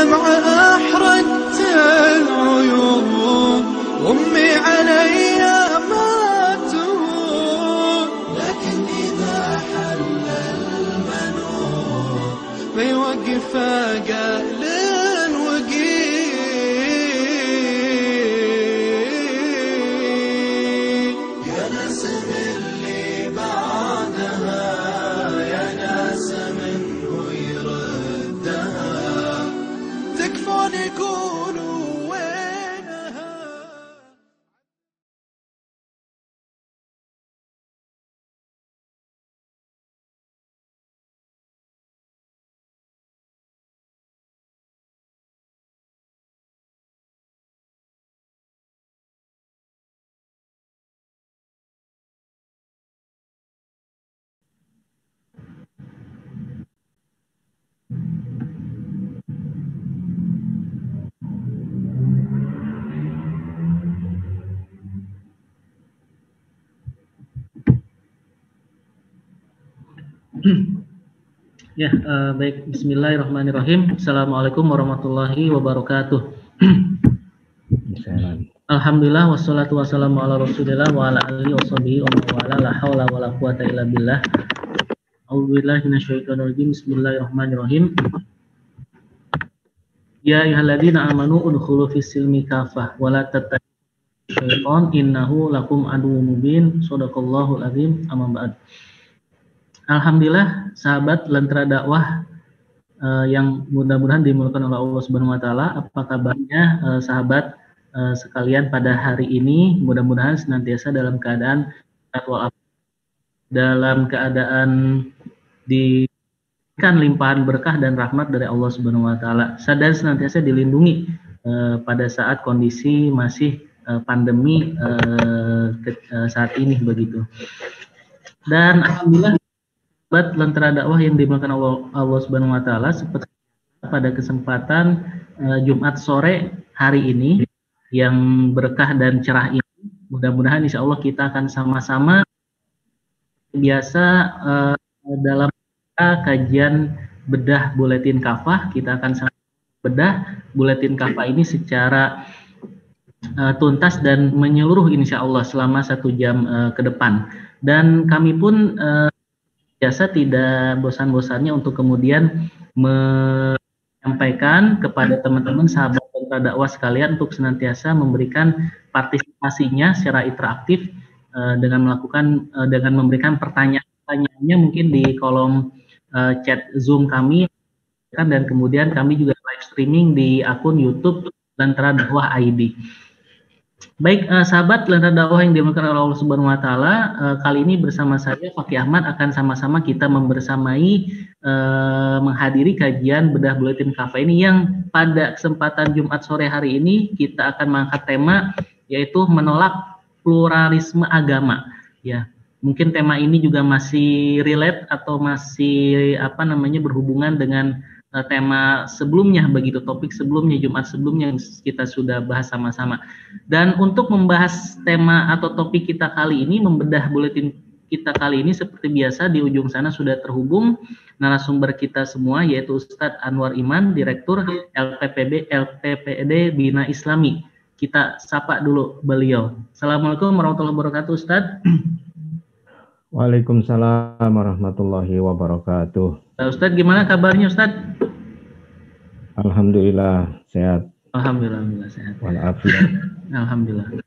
الدمع أحرقت العيون وأمي علي ما تهون، لكن إذا حل المنون فيوقف قال الوقيل. يا ناس اللي بعدها يا ناس من ويردها تكفون يقولوا وينها. Ya, baik. Bismillahirrahmanirrahim. Assalamualaikum warahmatullahi wabarakatuh. Alhamdulillah wassalatu wassalamu ala Rasulillah wa ala alihi washabihi wa mawala la haula wala quwata illa billah. A'udzubillahi minasyaitonir rajim. Bismillahirrahmanirrahim. Ya ayyuhalladzina amanu udkhulu fis silmi kafah wa la tattabi'u syaitan innahu lakum aduwwun mubin. Shadaqallahul azim. Amma ba'd. Alhamdulillah, sahabat Lentera Dakwah yang mudah-mudahan dimulakan oleh Allah Subhanahu wa taala. Apa kabarnya sahabat sekalian pada hari ini? Mudah-mudahan senantiasa dalam keadaan sehat walafiat, dalam keadaan diberikan limpahan berkah dan rahmat dari Allah Subhanahu wa taala. Dan senantiasa dilindungi pada saat kondisi masih pandemi saat ini begitu. Dan alhamdulillah sahabat Lentera Dakwah yang dimuliakan Allah Subhanahu wa taala, seperti pada kesempatan Jumat sore hari ini yang berkah dan cerah ini, mudah-mudahan insya Allah kita akan sama-sama biasa dalam kajian bedah buletin kafah. Kita akan bedah buletin kafah ini secara tuntas dan menyeluruh insya Allah selama 1 jam ke depan. Dan kami pun biasa tidak bosan-bosannya untuk kemudian menyampaikan kepada teman-teman sahabat Lentera Dakwah sekalian untuk senantiasa memberikan partisipasinya secara interaktif dengan memberikan pertanyaan-pertanyaannya mungkin di kolom chat Zoom kami, dan kemudian kami juga live streaming di akun YouTube Lentera Dakwah ID. Baik, sahabat Lentera Dakwah yang dimuliakan oleh Allah Subhanahu wa taala, kali ini bersama saya Fakih Ahmad akan sama-sama kita membersamai menghadiri kajian bedah buletin kafah ini yang pada kesempatan Jumat sore hari ini kita akan mengangkat tema yaitu menolak pluralisme agama. Ya, mungkin tema ini juga masih relate atau masih berhubungan dengan tema sebelumnya begitu, topik sebelumnya Jumat sebelumnya yang kita sudah bahas sama-sama. Dan untuk membahas tema atau topik kita kali ini, membedah buletin kita kali ini, seperti biasa di ujung sana sudah terhubung narasumber kita semua, yaitu Ustadz Anwar Iman, Direktur LPPD Bina Islami. Kita sapa dulu beliau. Assalamualaikum warahmatullahi wabarakatuh, Ustadz. Waalaikumsalam warahmatullahi wabarakatuh. Ustadz, gimana kabarnya Ustadz? Alhamdulillah sehat. Alhamdulillah sehat. Walafiat. Alhamdulillah.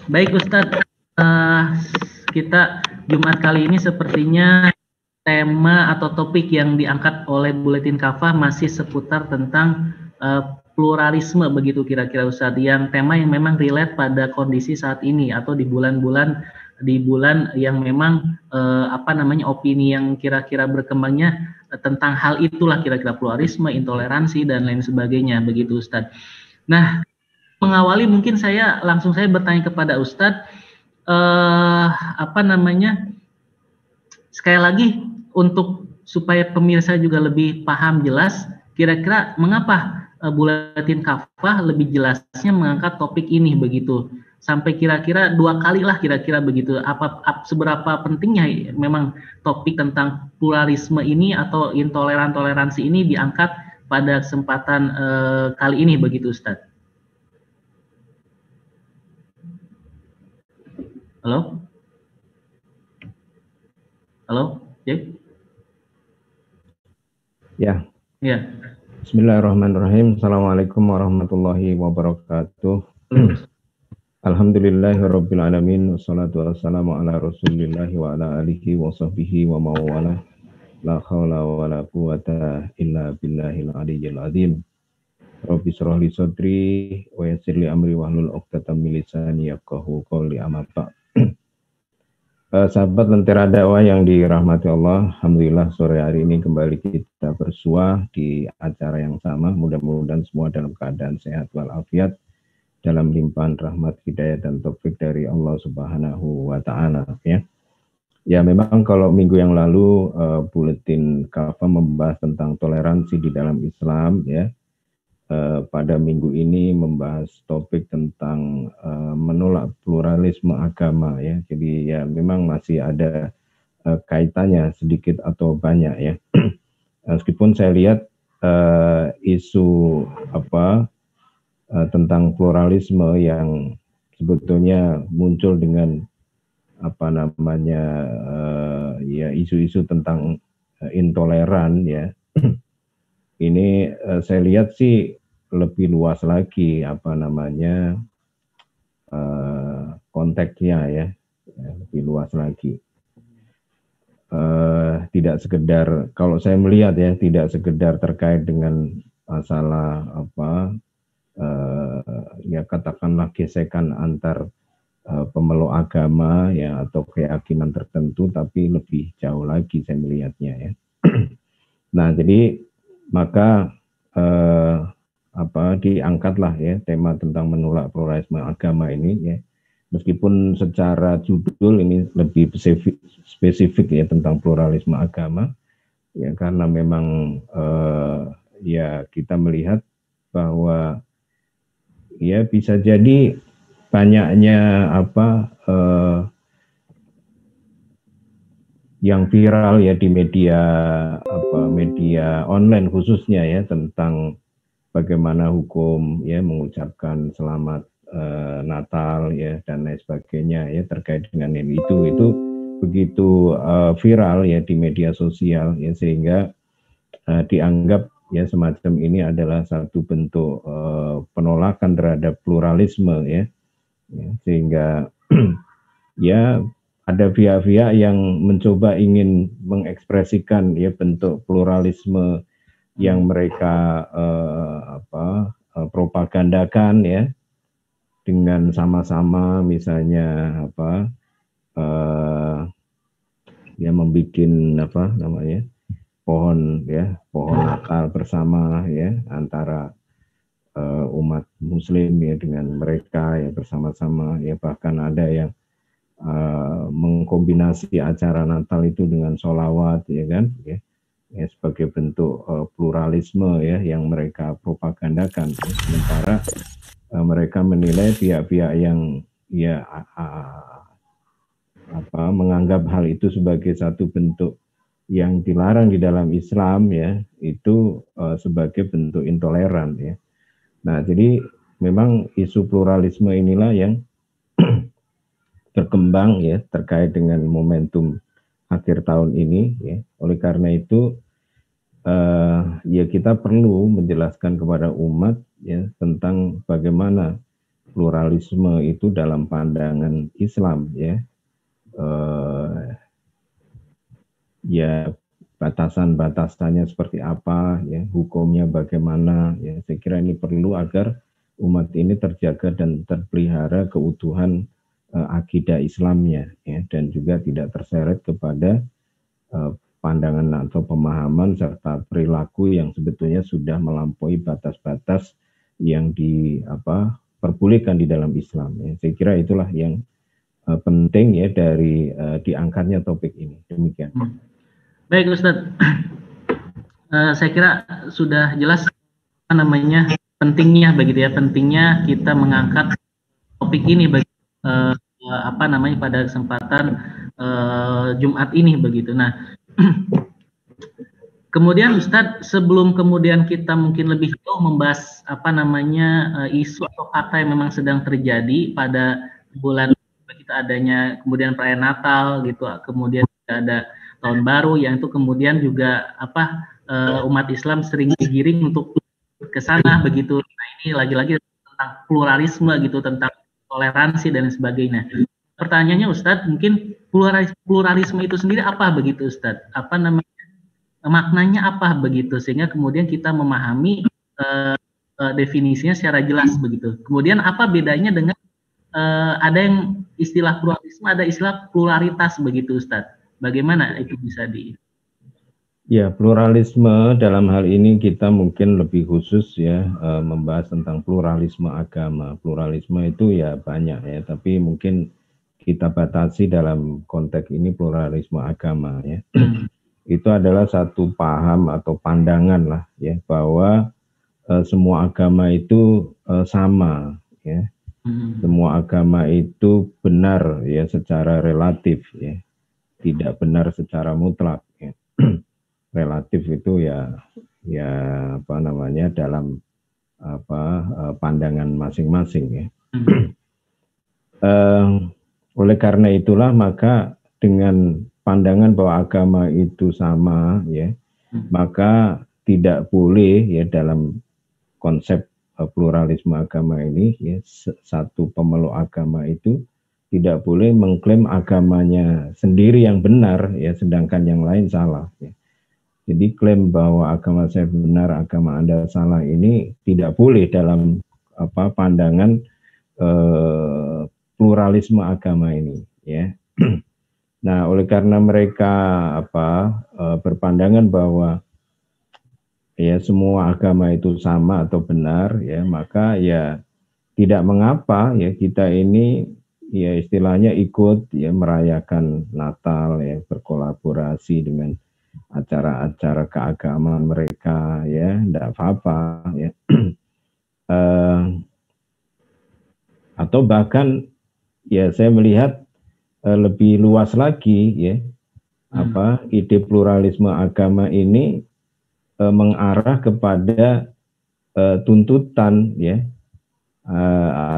Baik Ustadz, kita Jumat kali ini sepertinya tema atau topik yang diangkat oleh buletin kafah masih seputar tentang pluralisme begitu kira-kira Ustadz, yang tema yang memang relate pada kondisi saat ini atau di bulan yang memang opini yang kira-kira berkembangnya tentang hal itulah, kira-kira pluralisme, intoleransi dan lain sebagainya begitu Ustadz. Nah, mengawali mungkin saya bertanya kepada Ustadz, sekali lagi untuk supaya pemirsa juga lebih paham jelas, kira-kira mengapa buletin kafah lebih jelasnya mengangkat topik ini begitu, sampai kira-kira 2 kali lah kira-kira begitu. Seberapa pentingnya memang topik tentang pluralisme ini atau toleransi ini diangkat pada kesempatan kali ini begitu Ustadz. Halo? Halo? Jack? Ya. Ya. Bismillahirrahmanirrahim. Assalamualaikum warahmatullahi wabarakatuh. Alhamdulillahirabbil alamin wassalatu wassalamu ala Rasulillah wa ala alihi wa sahbihi wa mawala. La haula wala quwata illa billahil aliyyil azim. Rabbi shrah li sadri wa yassir li amri wahlul 'uqdatam min lisani yafqahu qawli amma ba'd. Sahabat Lentera Dakwah yang dirahmati Allah, alhamdulillah sore hari ini kembali kita bersua di acara yang sama. Mudah-mudahan semua dalam keadaan sehat walafiat, dalam limpahan rahmat, hidayah dan taufik dari Allah Subhanahu wa taala ya. Ya memang kalau minggu yang lalu buletin Kafa membahas tentang toleransi di dalam Islam ya. Pada minggu ini membahas topik tentang menolak pluralisme agama ya. Jadi ya memang masih ada kaitannya sedikit atau banyak ya. Meskipun saya lihat isu tentang pluralisme yang sebetulnya muncul dengan ya isu-isu tentang intoleran ya. Ini saya lihat sih lebih luas lagi konteksnya ya, lebih luas lagi. Tidak sekedar, kalau saya melihat ya, tidak sekedar terkait dengan masalah ya katakanlah gesekan antar pemeluk agama ya atau keyakinan tertentu, tapi lebih jauh lagi saya melihatnya ya. Nah jadi maka diangkatlah ya tema tentang menolak pluralisme agama ini ya, meskipun secara judul ini lebih spesifik ya tentang pluralisme agama ya, karena memang ya kita melihat bahwa ya bisa jadi banyaknya yang viral ya di media media online khususnya ya tentang bagaimana hukum ya mengucapkan selamat Natal ya dan lain sebagainya ya terkait dengan itu begitu viral ya di media sosial ya, sehingga dianggap ya semacam ini adalah satu bentuk penolakan terhadap pluralisme ya. Sehingga ya ada pihak-pihak yang mencoba ingin mengekspresikan ya bentuk pluralisme yang mereka propagandakan ya dengan sama-sama misalnya ya membuat pohon Natal bersama ya antara umat Muslim ya dengan mereka ya bersama-sama ya, bahkan ada yang mengkombinasi acara Natal itu dengan sholawat ya kan ya, sebagai bentuk pluralisme ya yang mereka propagandakan ya. Sementara mereka menilai pihak-pihak yang ya menganggap hal itu sebagai satu bentuk yang dilarang di dalam Islam ya, itu sebagai bentuk intoleran ya. Nah, jadi memang isu pluralisme inilah yang berkembang ya terkait dengan momentum akhir tahun ini ya. Oleh karena itu ya kita perlu menjelaskan kepada umat ya tentang bagaimana pluralisme itu dalam pandangan Islam ya. Ya batasan-batasannya seperti apa ya, hukumnya bagaimana ya. Saya kira ini perlu agar umat ini terjaga dan terpelihara keutuhan akidah Islamnya ya, dan juga tidak terseret kepada pandangan atau pemahaman serta perilaku yang sebetulnya sudah melampaui batas-batas yang diperbolehkan di dalam Islam ya. Saya kira itulah yang penting ya dari diangkatnya topik ini. Demikian. Baik Ustadz, saya kira sudah jelas pentingnya begitu ya, pentingnya kita mengangkat topik ini pada kesempatan Jumat ini begitu. Nah, Kemudian Ustadz, sebelum kemudian kita mungkin lebih jauh membahas isu atau fakta yang memang sedang terjadi pada bulan kita adanya kemudian perayaan Natal gitu, kemudian ada tahun baru yang itu kemudian juga umat Islam sering digiring untuk ke sana begitu. Nah, ini lagi-lagi tentang pluralisme gitu, tentang toleransi dan sebagainya. Pertanyaannya Ustadz, mungkin pluralisme itu sendiri apa begitu Ustadz? Maknanya apa begitu, sehingga kemudian kita memahami definisinya secara jelas begitu. Kemudian apa bedanya dengan ada yang istilah pluralisme, ada istilah pluralitas begitu Ustadz. Bagaimana itu bisa Ya, pluralisme dalam hal ini kita mungkin lebih khusus ya membahas tentang pluralisme agama. Pluralisme itu ya banyak ya, tapi mungkin kita batasi dalam konteks ini pluralisme agama ya. Itu adalah satu paham atau pandangan lah ya, bahwa semua agama itu sama ya. Semua agama itu benar ya secara relatif ya, tidak benar secara mutlak ya. Relatif itu ya dalam pandangan masing-masing ya. Oleh karena itulah maka dengan pandangan bahwa agama itu sama ya, maka tidak boleh ya dalam konsep pluralisme agama ini ya, satu pemeluk agama itu tidak boleh mengklaim agamanya sendiri yang benar ya, sedangkan yang lain salah ya. Jadi klaim bahwa agama saya benar, agama Anda salah ini tidak boleh dalam pandangan pluralisme agama ini ya. Nah, oleh karena mereka berpandangan bahwa ya semua agama itu sama atau benar ya, maka ya tidak mengapa ya kita ini ya istilahnya ikut ya merayakan Natal ya, berkolaborasi dengan acara-acara keagamaan mereka ya, tidak apa-apa ya. Atau bahkan ya saya melihat lebih luas lagi ya, ide pluralisme agama ini mengarah kepada tuntutan ya,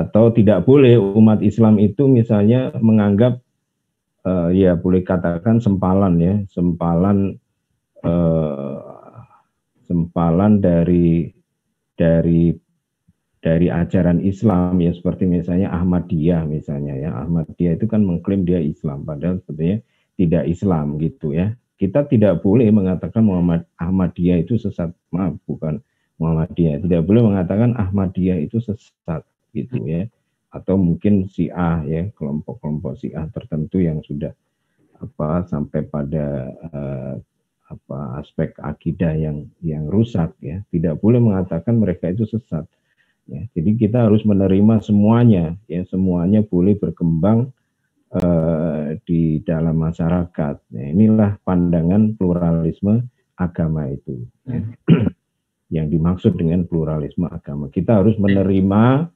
atau tidak boleh umat Islam itu misalnya menganggap ya boleh katakan sempalan ya, sempalan dari ajaran Islam ya, seperti misalnya Ahmadiyah misalnya ya. Ahmadiyah itu kan mengklaim dia Islam, padahal sebetulnya tidak Islam gitu ya. Kita tidak boleh mengatakan Ahmadiyah itu sesat, maaf bukan Muhammadiyah. Tidak boleh mengatakan Ahmadiyah itu sesat gitu ya. Atau mungkin Syiah ya, kelompok-kelompok Syiah tertentu yang sudah sampai pada aspek akidah yang rusak ya. Tidak boleh mengatakan mereka itu sesat. Ya, jadi kita harus menerima semuanya, ya semuanya boleh berkembang di dalam masyarakat. Nah, inilah pandangan pluralisme agama itu, ya. Yang dimaksud dengan pluralisme agama. Kita harus menerima,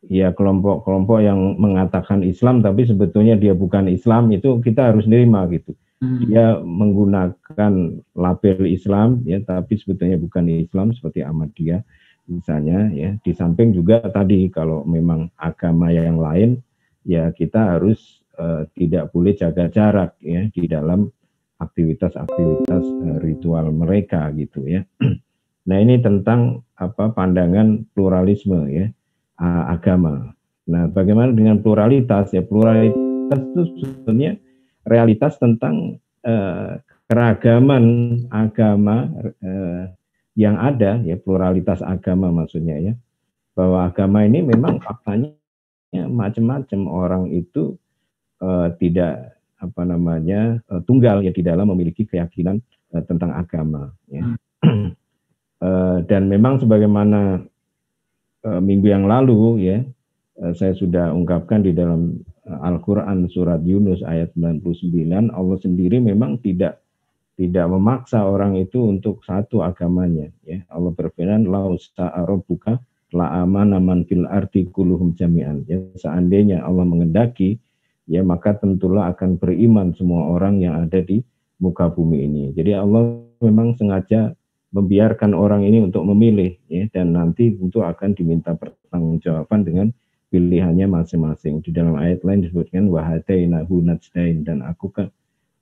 ya kelompok-kelompok yang mengatakan Islam, tapi sebetulnya dia bukan Islam, itu kita harus nerima gitu. Dia menggunakan label Islam ya, tapi sebetulnya bukan Islam, seperti Ahmadiyah misalnya ya. Di samping juga tadi kalau memang agama yang lain ya kita harus tidak boleh jaga jarak ya di dalam aktivitas-aktivitas ritual mereka gitu ya. Nah, ini tentang pandangan pluralisme ya agama. Nah, bagaimana dengan pluralitas ya? Pluralitas itu sebetulnya realitas tentang keragaman agama yang ada ya, pluralitas agama maksudnya ya, bahwa agama ini memang faktanya macam-macam. Orang itu tidak tunggal ya di dalam memiliki keyakinan tentang agama ya. Dan memang sebagaimana minggu yang lalu ya saya sudah ungkapkan di dalam Al-Quran surat Yunus ayat 99, Allah sendiri memang tidak memaksa orang itu untuk satu agamanya ya. Allah berfirman, la usta'a rabbuka la amana man fil ardi kulluhum jami'an ya. Seandainya Allah mengendaki ya maka tentulah akan beriman semua orang yang ada di muka bumi ini. Jadi Allah memang sengaja membiarkan orang ini untuk memilih, ya, dan nanti tentu akan diminta pertanggungjawaban dengan pilihannya masing-masing. Di dalam ayat lain disebutkan wahadainahu najdain, dan aku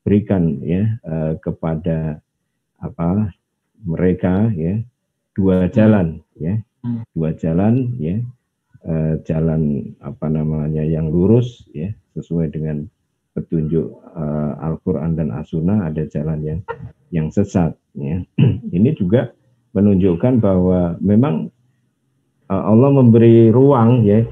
berikan, ya, kepada mereka, ya, dua jalan, ya, jalan yang lurus, ya, sesuai dengan petunjuk Al-Quran dan As-Sunnah, ada jalan yang sesat, ya. Ini juga menunjukkan bahwa memang Allah memberi ruang, ya,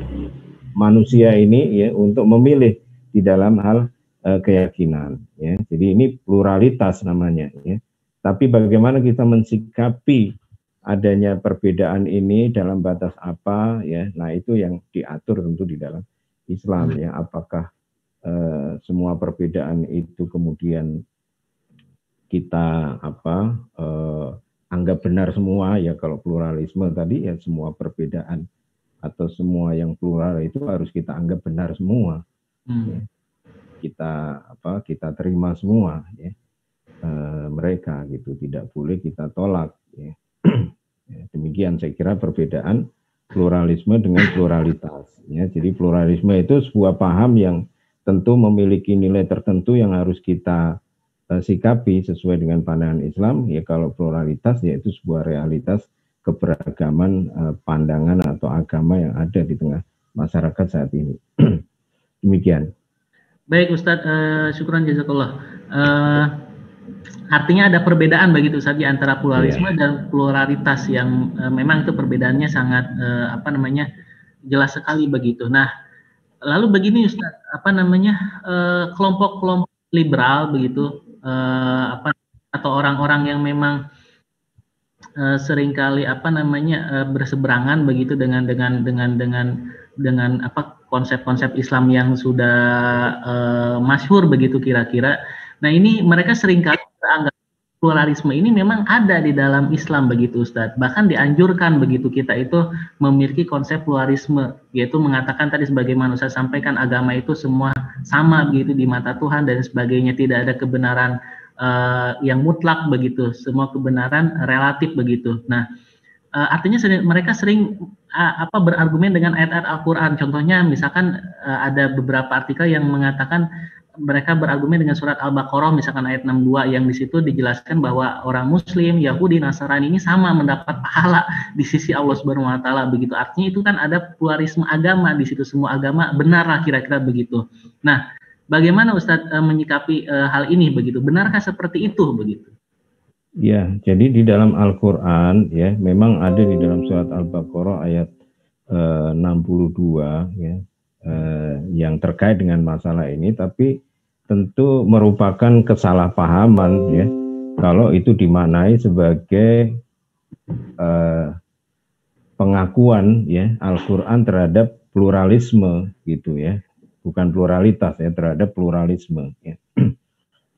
manusia ini, ya, untuk memilih di dalam hal keyakinan, ya. Jadi ini pluralitas namanya, ya. Tapi bagaimana kita mensikapi adanya perbedaan ini dalam batas apa, ya? Nah, itu yang diatur tentu di dalam Islam, ya. Apakah semua perbedaan itu kemudian kita anggap benar semua, ya? Kalau pluralisme tadi, ya, semua perbedaan atau semua yang plural itu harus kita anggap benar semua, ya. Kita terima semua, ya, mereka, gitu, tidak boleh kita tolak, ya. Demikian saya kira perbedaan pluralisme dengan pluralitas, ya. Jadi pluralisme itu sebuah paham yang tentu memiliki nilai tertentu yang harus kita sikapi sesuai dengan pandangan Islam, ya. Kalau pluralitas yaitu sebuah realitas keberagaman pandangan atau agama yang ada di tengah masyarakat saat ini. Demikian. Baik Ustadz, syukran jazakallah. Artinya ada perbedaan begitu Ustaz di antara pluralisme dan pluralitas yang memang itu perbedaannya sangat jelas sekali begitu. Nah, lalu begini Ustaz, kelompok-kelompok liberal begitu, atau orang-orang yang memang seringkali berseberangan begitu dengan konsep-konsep Islam yang sudah masyhur begitu kira-kira. Nah, ini mereka seringkali beranggap pluralisme ini memang ada di dalam Islam begitu Ustadz. Bahkan dianjurkan begitu kita itu memiliki konsep pluralisme, yaitu mengatakan tadi sebagaimana Ustadz sampaikan agama itu semua sama begitu di mata Tuhan dan sebagainya, tidak ada kebenaran yang mutlak begitu, semua kebenaran relatif begitu. Nah, artinya mereka sering berargumen dengan ayat-ayat Al-Quran. Contohnya misalkan ada beberapa artikel yang mengatakan mereka berargumen dengan surat Al-Baqarah misalkan ayat 62 yang di situ dijelaskan bahwa orang Muslim, Yahudi, Nasrani ini sama mendapat pahala di sisi Allah Subhanahu wa taala begitu. Artinya itu kan ada pluralisme agama di situ, semua agama benarlah kira-kira begitu. Nah, bagaimana Ustadz menyikapi hal ini begitu? Benarkah seperti itu begitu? Ya, jadi di dalam Al-Qur'an, ya, memang ada di dalam surat Al-Baqarah ayat 62, ya, yang terkait dengan masalah ini, tapi tentu merupakan kesalahpahaman, ya, kalau itu dimaknai sebagai pengakuan, ya, Al-Qur'an terhadap pluralisme gitu, ya, bukan pluralitas, ya, terhadap pluralisme, ya.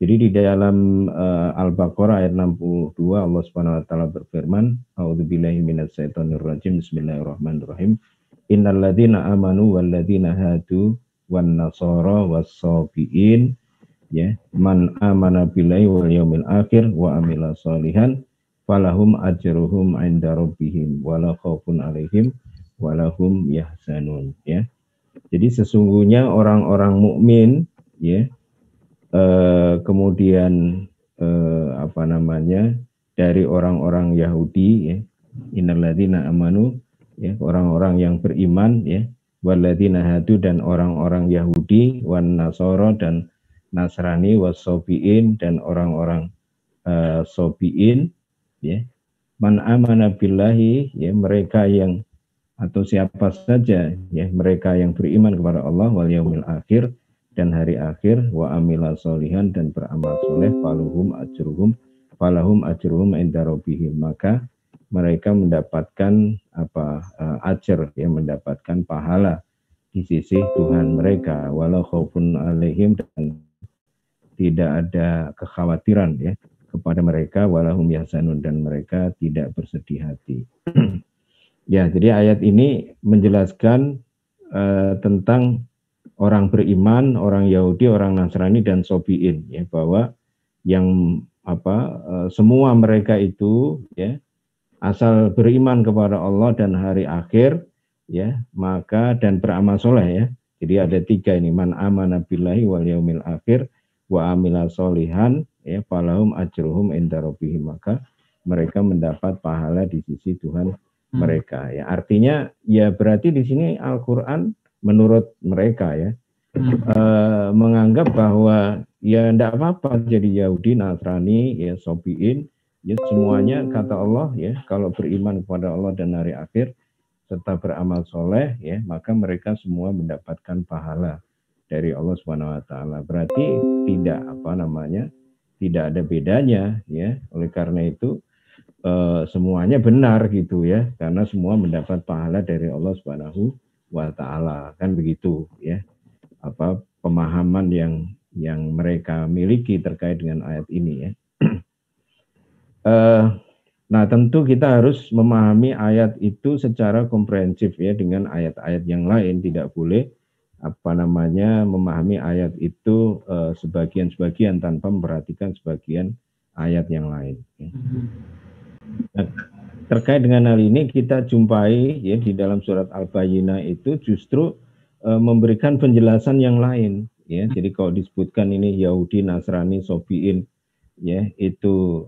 Jadi di dalam Al-Baqarah ayat 62 Allah Subhanahu wa taala berfirman, A'udzubillahi minasyaitonirrajim, bismillahirrahmanirrahim. Innalladzina amanu walladzina hadu wan nasara was-sabiin, ya, man amana billahi wal yaumil akhir wa amila sholihan falahum ajruhum 'inda rabbihim wala khaufun 'alaihim walahum yahzanun, ya. Jadi sesungguhnya orang-orang mukmin, ya, kemudian dari orang-orang Yahudi, ya, innalladzina amanu, ya, orang-orang yang beriman, ya, walladzina hadu, dan orang-orang Yahudi, wan nasara, dan Nasrani, wasobiin, dan orang-orang sobiin, ya, man amana billahi, ya, mereka yang atau siapa saja, ya, mereka yang beriman kepada Allah wal yaumil akhir, dan hari akhir, wa amila sholihan, dan beramal soleh, falahum ajruhum 'inda rabbihim, maka mereka mendapatkan ajar, ya, mendapatkan pahala di sisi Tuhan mereka, wala khaufun 'alaihim, dan tidak ada kekhawatiran, ya, kepada mereka, walahum yahzanun, dan mereka tidak bersedih hati. Ya, jadi ayat ini menjelaskan tentang orang beriman, orang Yahudi, orang Nasrani dan Sobiin, ya, bahwa yang semua mereka itu, ya, asal beriman kepada Allah dan hari akhir, ya, maka dan beramal soleh, ya. Jadi ada 3 ini, man amana billahi wal yaumil akhir wa amila solihan, ya, falahum ajruhum inda rabbihim, maka mereka mendapat pahala di sisi Tuhan mereka, ya. Artinya ya berarti di sini Al-Qur'an menurut mereka, ya, menganggap bahwa ya tidak apa-apa jadi Yahudi, Nasrani, ya, Sobiin, ya, semuanya kata Allah, ya, kalau beriman kepada Allah dan hari akhir serta beramal soleh, ya, maka mereka semua mendapatkan pahala dari Allah Subhanahu Wa Taala. Berarti tidak tidak ada bedanya, ya. Oleh karena itu semuanya benar gitu, ya, karena semua mendapat pahala dari Allah Subhanahu Wa Taala, kan begitu, ya. Pemahaman yang mereka miliki terkait dengan ayat ini, ya. Nah, tentu kita harus memahami ayat itu secara komprehensif, ya, dengan ayat-ayat yang lain. Tidak boleh memahami ayat itu sebagian-sebagian tanpa memperhatikan sebagian ayat yang lain, ya. Nah, terkait dengan hal ini kita jumpai, ya, di dalam surat Al-Bayyinah itu justru memberikan penjelasan yang lain, ya. Jadi kalau disebutkan ini Yahudi, Nasrani, Sobiin, ya, itu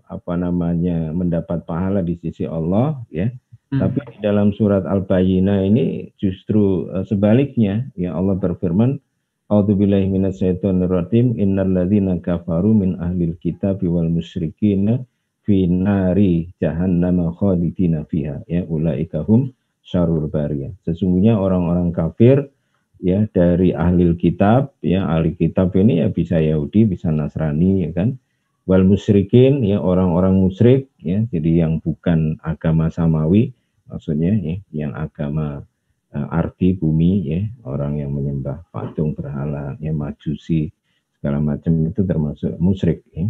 mendapat pahala di sisi Allah, ya. Tapi di dalam surat Al-Bayyinah ini justru sebaliknya, ya, Allah berfirman, A'udzubillahi minasyaitonir rajim, innal ladzina kafaru min ahlil kitabi wal musyrikina fi nari jahannam khalidina fiha, ya, ulaika hum syarrul bariyah. Sesungguhnya orang-orang kafir, ya, dari ahli kitab, ya, ahli kitab ini ya bisa Yahudi, bisa Nasrani, ya kan, wal musyrikin, ya, orang-orang musyrik, ya, jadi yang bukan agama samawi, maksudnya, ya, yang agama arti bumi, ya, orang yang menyembah patung berhala, ya, majusi segala macam itu termasuk musyrik, ya.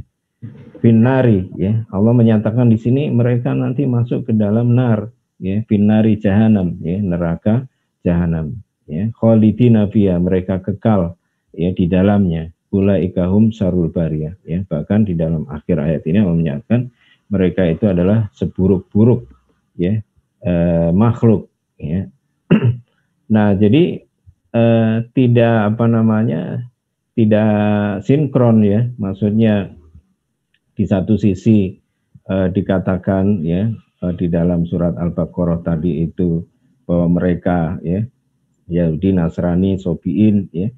Finari, ya, Allah menyatakan di sini mereka nanti masuk ke dalam nar, ya, finari jahanam, ya, neraka jahanam, ya, khalidina fiha, mereka kekal, ya, di dalamnya, ulaika hum syarrul bariyah, ya. Bahkan di dalam akhir ayat ini Allah menyatakan mereka itu adalah seburuk-buruk, ya, makhluk, ya. Nah, jadi tidak tidak sinkron, ya, maksudnya di satu sisi dikatakan, ya, di dalam surat Al-Baqarah tadi itu bahwa mereka, ya, Yahudi, Nasrani, Sobiin, ya,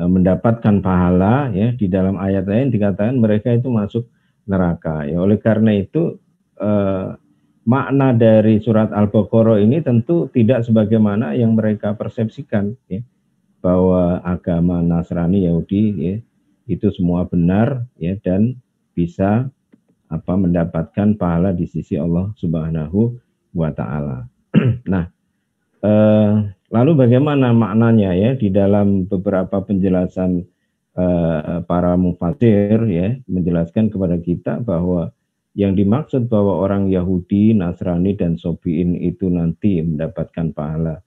mendapatkan pahala, ya, di dalam ayat lain dikatakan mereka itu masuk neraka, ya. Oleh karena itu makna dari surat Al-Baqarah ini tentu tidak sebagaimana yang mereka persepsikan, ya, bahwa agama Nasrani, Yahudi, ya, itu semua benar, ya, dan bisa mendapatkan pahala di sisi Allah Subhanahu wa Ta'ala. Nah, lalu bagaimana maknanya, ya, di dalam beberapa penjelasan para mufassir, ya, menjelaskan kepada kita bahwa yang dimaksud bahwa orang Yahudi, Nasrani dan Sobiin itu nanti mendapatkan pahala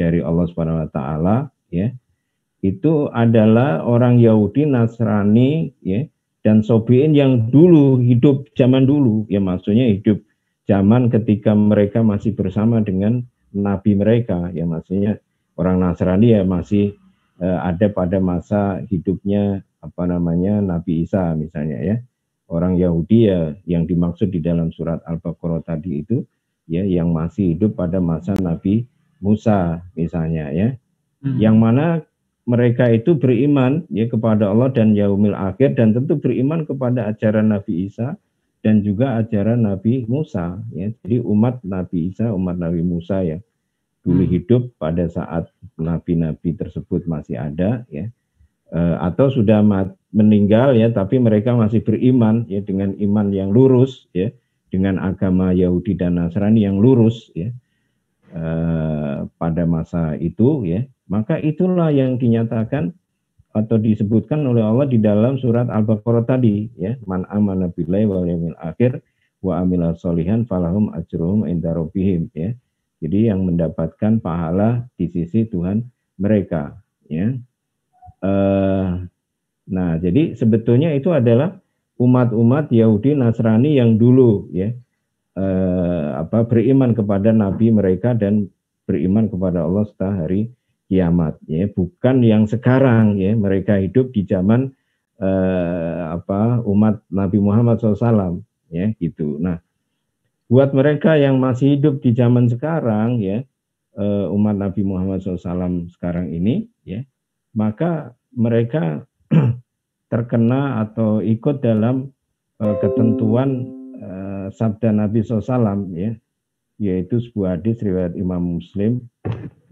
dari Allah Subhanahu wa Ta'ala, ya, itu adalah orang Yahudi, Nasrani, ya, dan Sobiin yang dulu hidup zaman dulu, ya, maksudnya hidup zaman ketika mereka masih bersama dengan nabi mereka, ya, maksudnya orang Nasrani ya masih ada pada masa hidupnya Nabi Isa misalnya, ya. Orang Yahudi ya yang dimaksud di dalam surat Al-Baqarah tadi itu, ya, yang masih hidup pada masa Nabi Musa misalnya, ya. Yang mana mereka itu beriman, ya, kepada Allah dan yaumil akhir, dan tentu beriman kepada ajaran Nabi Isa dan juga ajaran Nabi Musa, ya. Jadi umat Nabi Isa, umat Nabi Musa yang dulu hidup pada saat nabi-nabi tersebut masih ada, ya, atau sudah meninggal, ya, tapi mereka masih beriman, ya, dengan iman yang lurus, ya, dengan agama Yahudi dan Nasrani yang lurus, ya, pada masa itu, ya. Maka itulah yang dinyatakan atau disebutkan oleh Allah di dalam surat Al-Baqarah tadi, ya, man amana billahi wal yaumil akhir wa amila sholihan falahum ajruhum inda rabbihim, ya. Jadi yang mendapatkan pahala di sisi Tuhan mereka, ya. Nah, jadi sebetulnya itu adalah umat-umat Yahudi Nasrani yang dulu, ya, beriman kepada nabi mereka dan beriman kepada Allah setelah hari kiamat, ya, bukan yang sekarang, ya, mereka hidup di zaman umat Nabi Muhammad SAW, ya, gitu. Nah, buat mereka yang masih hidup di zaman sekarang, ya, umat Nabi Muhammad SAW sekarang ini, ya, maka mereka terkena atau ikut dalam ketentuan sabda Nabi SAW, ya, yaitu sebuah hadis riwayat Imam Muslim,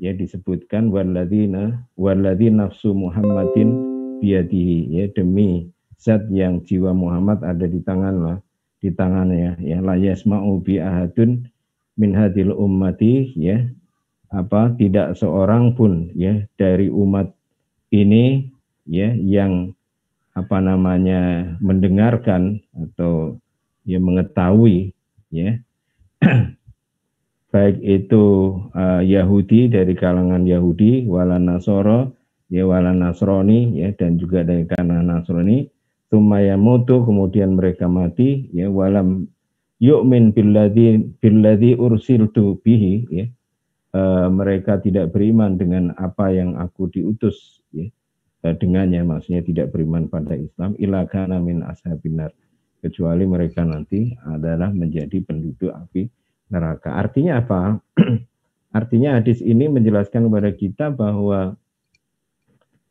ya, disebutkan walladzi nafsu Muhammadin biyadihi, ya, demi zat yang jiwa Muhammad ada di tangannya, ya, la yasma'u bi ahadun min hadil ummati, ya, tidak seorang pun, ya, dari umat ini, ya, yang mendengarkan atau, ya, mengetahui, ya, baik itu Yahudi dari kalangan Yahudi, wala Nasoro, ya, wala Nasroni, ya, dan juga dari kalangan Nasrani, tsummayamutu, kemudian mereka mati, ya, walam yu'min billadzi ursiltu bihi, ya, mereka tidak beriman dengan apa yang aku diutus, ya, dengannya, maksudnya tidak beriman pada Islam, illa kana min ashabinar, kecuali mereka nanti adalah menjadi penduduk api neraka. Artinya apa? Artinya hadis ini menjelaskan kepada kita bahwa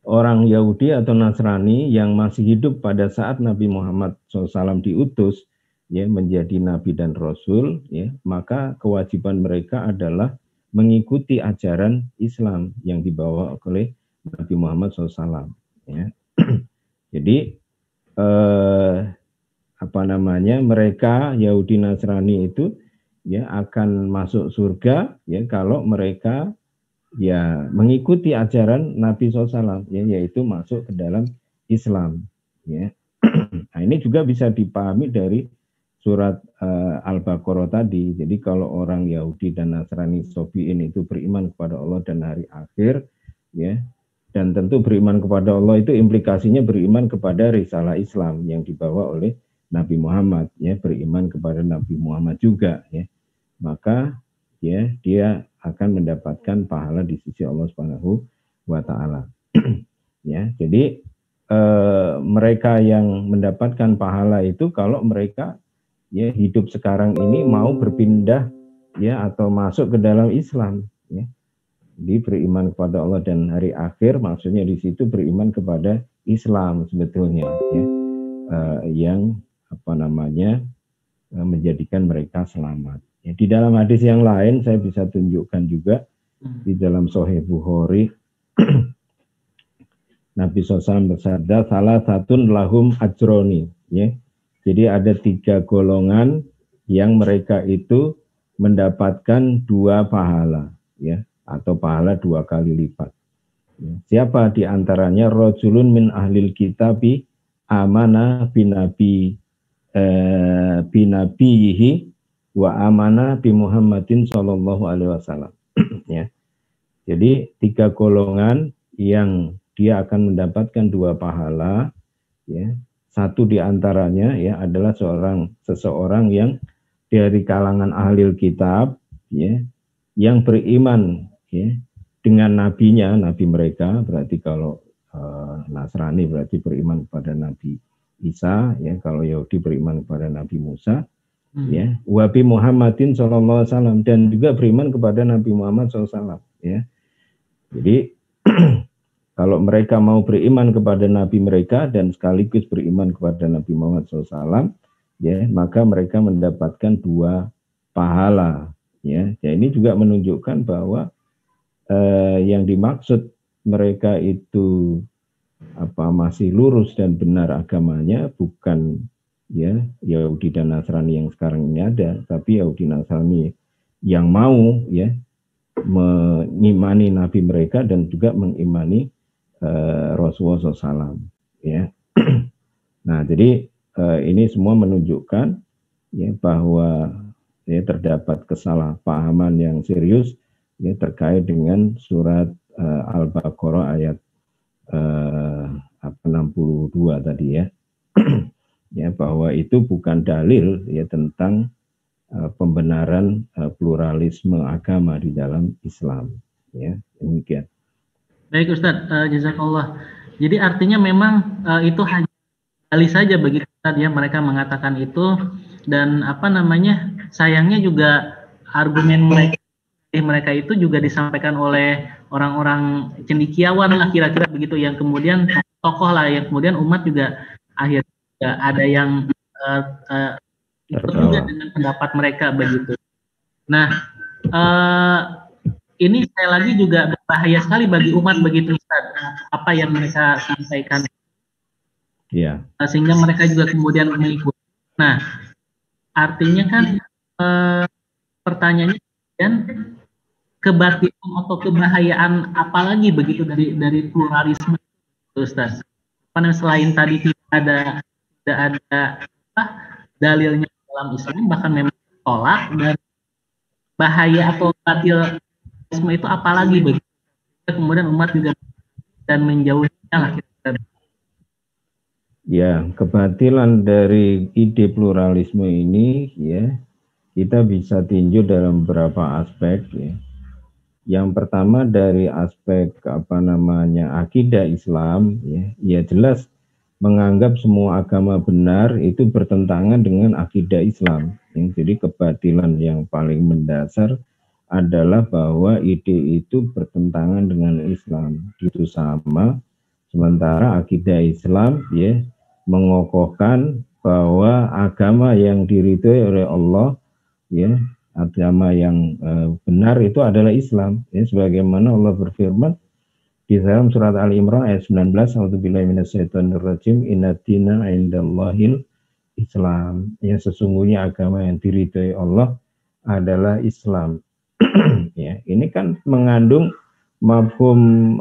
orang Yahudi atau Nasrani yang masih hidup pada saat Nabi Muhammad SAW diutus, ya, menjadi nabi dan rasul, ya, maka kewajiban mereka adalah mengikuti ajaran Islam yang dibawa oleh Nabi Muhammad SAW, ya. Jadi mereka Yahudi Nasrani itu, ya, akan masuk surga, ya, kalau mereka, ya, mengikuti ajaran Nabi SAW, ya, yaitu masuk ke dalam Islam, ya. Nah, ini juga bisa dipahami dari surat Al-Baqarah tadi. Jadi kalau orang Yahudi dan Nasrani Sobiin itu beriman kepada Allah dan hari akhir, ya, dan tentu beriman kepada Allah itu implikasinya beriman kepada risalah Islam yang dibawa oleh Nabi Muhammad, ya, beriman kepada Nabi Muhammad juga, ya, maka, ya, dia akan mendapatkan pahala di sisi Allah Subhanahu wa Ta'ala. Ya, jadi mereka yang mendapatkan pahala itu kalau mereka, ya, hidup sekarang ini mau berpindah, ya, atau masuk ke dalam Islam, ya. Jadi beriman kepada Allah dan hari akhir, maksudnya di situ beriman kepada Islam sebetulnya, ya, yang menjadikan mereka selamat. Ya, di dalam hadis yang lain saya bisa tunjukkan juga di dalam Sahih Bukhari, Nabi SAW bersabda, salah satun lahum ajroni, ya. Jadi ada 3 golongan yang mereka itu mendapatkan 2 pahala, ya, atau pahala 2 kali lipat. Ya. Siapa di antaranya? Rajulun min ahlil kitabi amana binabiyihi wa amana bi Muhammadin sallallahu alaihi wasallam. Ya. Jadi 3 golongan yang dia akan mendapatkan 2 pahala, ya. Satu di antaranya, ya, adalah seseorang yang dari kalangan ahlil kitab, ya, yang beriman, ya, dengan nabinya, nabi mereka. Berarti kalau Nasrani berarti beriman kepada Nabi Isa, ya, kalau Yahudi beriman kepada Nabi Musa, ya, wa bi Muhammadin sallallahu alaihi wasallam, dan juga beriman kepada Nabi Muhammad SAW, ya. Jadi kalau mereka mau beriman kepada nabi mereka dan sekaligus beriman kepada Nabi Muhammad SAW, ya, maka mereka mendapatkan 2 pahala, ya. Ya, ini juga menunjukkan bahwa yang dimaksud mereka itu masih lurus dan benar agamanya, bukan, ya, Yahudi dan Nasrani yang sekarang ini ada, tapi Yahudi Nasrani yang mau, ya, mengimani nabi mereka dan juga mengimani Rasulullah SAW, ya. Nah, jadi ini semua menunjukkan, ya, bahwa ya, terdapat kesalahpahaman yang serius ya terkait dengan surat Al-Baqarah ayat 62 tadi ya. Ya, bahwa itu bukan dalil ya tentang pembenaran pluralisme agama di dalam Islam ya, demikian. Baik Ustadz, jazakallah. Jadi artinya memang itu hanya dalil saja bagi Ustadz ya, mereka mengatakan itu, dan apa namanya, sayangnya juga argumen mereka itu juga disampaikan oleh orang-orang cendekiawan lah kira-kira begitu, yang kemudian tokoh lah, yang kemudian umat juga akhirnya ada yang ikut juga dengan pendapat mereka begitu. Nah, ini sekali lagi juga berbahaya sekali bagi umat begitu Ustaz, apa yang mereka sampaikan. Ya. Sehingga mereka juga kemudian mengikuti. Nah, artinya kan pertanyaannya kan kebatilan atau kebahayaan apalagi begitu dari pluralisme Ustaz. Karena selain tadi tidak ada dalilnya dalam Islam, bahkan memang tolak, dan bahaya atau batil itu apalagi begitu, kemudian umat juga dan menjauhinya lah. Ya, kebatilan dari ide pluralisme ini ya kita bisa tinjau dalam beberapa aspek ya. Yang pertama dari aspek akidah Islam ya jelas menganggap semua agama benar itu bertentangan dengan akidah Islam. Jadi kebatilan yang paling mendasar adalah bahwa ide itu bertentangan dengan Islam. Itu sama, sementara akidah Islam ya mengokohkan bahwa agama yang diridhoi oleh Allah ya, agama yang benar itu adalah Islam ya, sebagaimana Allah berfirman di dalam surat Ali Imran ayat 19, a'udzubillahi minasyaitonirrajim, innaddina 'indallahil Islam. Ya, sesungguhnya agama yang diridhoi Allah adalah Islam. Ya, ini kan mengandung mafhum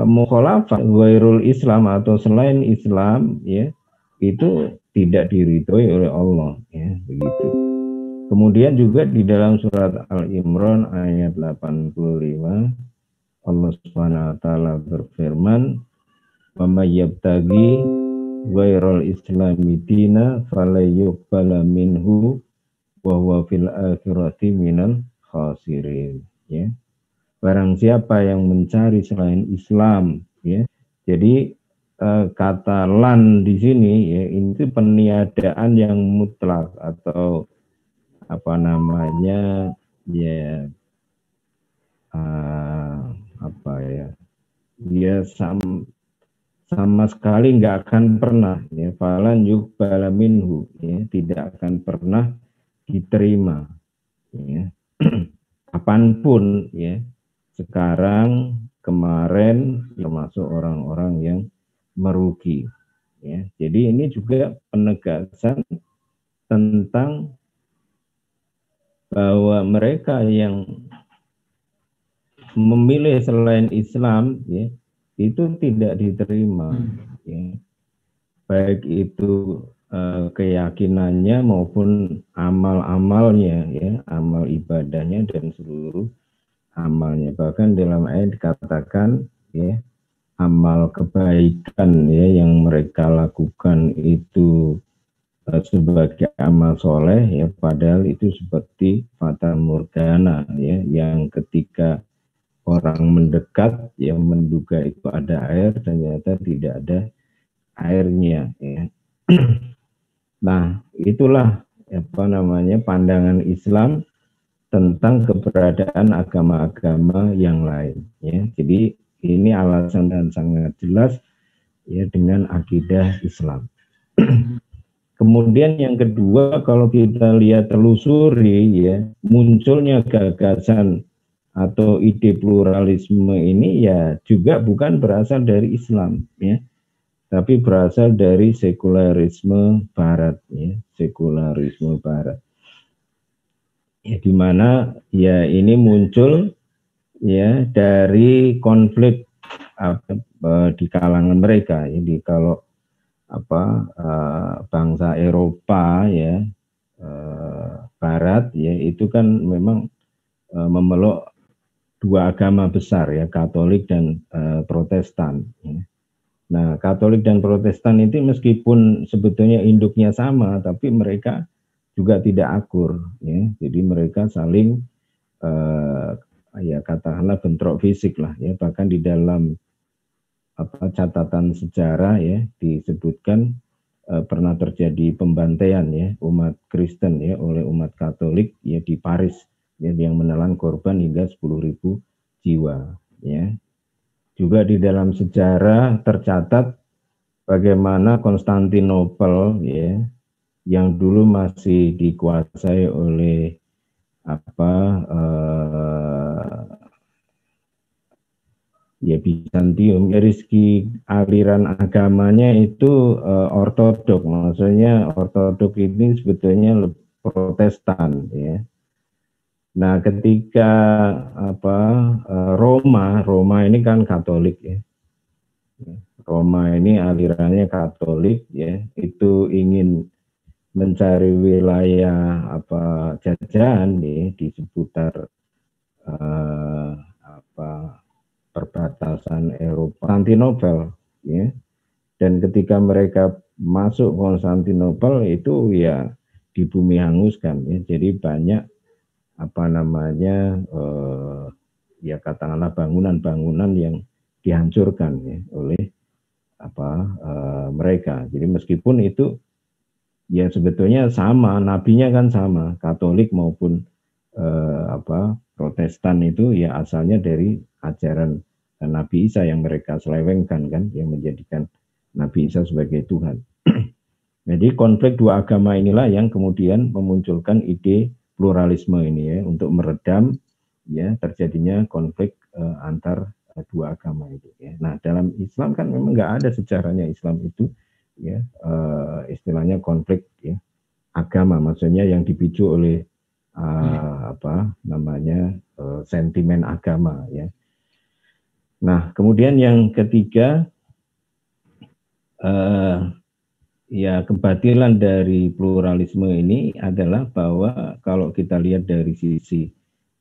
mukhalafah ghairul Islam atau selain Islam ya, itu tidak diridhoi oleh Allah ya, begitu. Kemudian juga di dalam surat Al-Imran ayat 85 Allah Subhanahu wa taala berfirman, "Wa may yabtaghi ghairal islami dina falyuqbala minhu wa huwa fil akhirati minal khasirin." Ya. Barang siapa yang mencari selain Islam ya. Jadi kata lan di sini ya itu peniadaan yang mutlak atau ya dia sama sekali nggak akan pernah ya falan yuqbala minhu ya, tidak akan pernah diterima ya kapanpun ya, sekarang kemarin, termasuk orang-orang yang merugi ya. Jadi ini juga penegasan tentang bahwa mereka yang memilih selain Islam ya itu tidak diterima ya. Baik itu keyakinannya maupun amal-amalnya ya, amal ibadahnya dan seluruh amalnya. Bahkan dalam ayat dikatakan ya amal kebaikan ya yang mereka lakukan itu sebagai amal soleh ya, padahal itu seperti fata morgana ya, yang ketika orang mendekat yang menduga itu ada air, ternyata tidak ada airnya ya. Nah, itulah pandangan Islam tentang keberadaan agama-agama yang lain ya. Jadi ini alasan dan sangat jelas ya dengan akidah Islam. Kemudian yang kedua, kalau kita lihat telusuri ya, munculnya gagasan atau ide pluralisme ini ya juga bukan berasal dari Islam ya, tapi berasal dari sekularisme Barat ya, sekularisme Barat. Ya, di mana ya ini muncul ya dari konflik di kalangan mereka. Jadi kalau bangsa Eropa ya Barat ya itu kan memang memeluk dua agama besar ya, Katolik dan Protestan. Ya. Nah, Katolik dan Protestan itu meskipun sebetulnya induknya sama, tapi mereka juga tidak akur. Ya. Jadi mereka saling ya katakanlah bentrok fisik lah ya. Bahkan di dalam catatan sejarah ya disebutkan pernah terjadi pembantaian ya umat Kristen ya oleh umat Katolik ya di Paris ya, yang menelan korban hingga 10.000 jiwa ya. Juga di dalam sejarah tercatat bagaimana Konstantinopel ya yang dulu masih dikuasai oleh ya Bizantium, dari segi aliran agamanya itu ortodok, maksudnya ortodok ini sebetulnya Protestan ya. Nah, ketika Roma ini kan Katolik ya. Roma ini alirannya Katolik ya, itu ingin mencari wilayah jajahan nih di seputar perbatasan Eropa, Konstantinopel ya. Dan ketika mereka masuk Konstantinopel itu ya di bumi hanguskan ya. Jadi banyak ya katakanlah bangunan-bangunan yang dihancurkan ya oleh mereka. Jadi meskipun itu ya sebetulnya sama, nabinya kan sama, Katolik maupun Protestan itu ya asalnya dari ajaran Nabi Isa yang mereka selewengkan kan, yang menjadikan Nabi Isa sebagai Tuhan. Jadi konflik dua agama inilah yang kemudian memunculkan ide pluralisme ini ya, untuk meredam ya terjadinya konflik antar dua agama itu ya. Nah, dalam Islam kan memang nggak ada sejarahnya Islam itu ya istilahnya konflik ya agama, maksudnya yang dipicu oleh sentimen agama ya. Nah, kemudian yang ketiga ya kebatilan dari pluralisme ini adalah bahwa kalau kita lihat dari sisi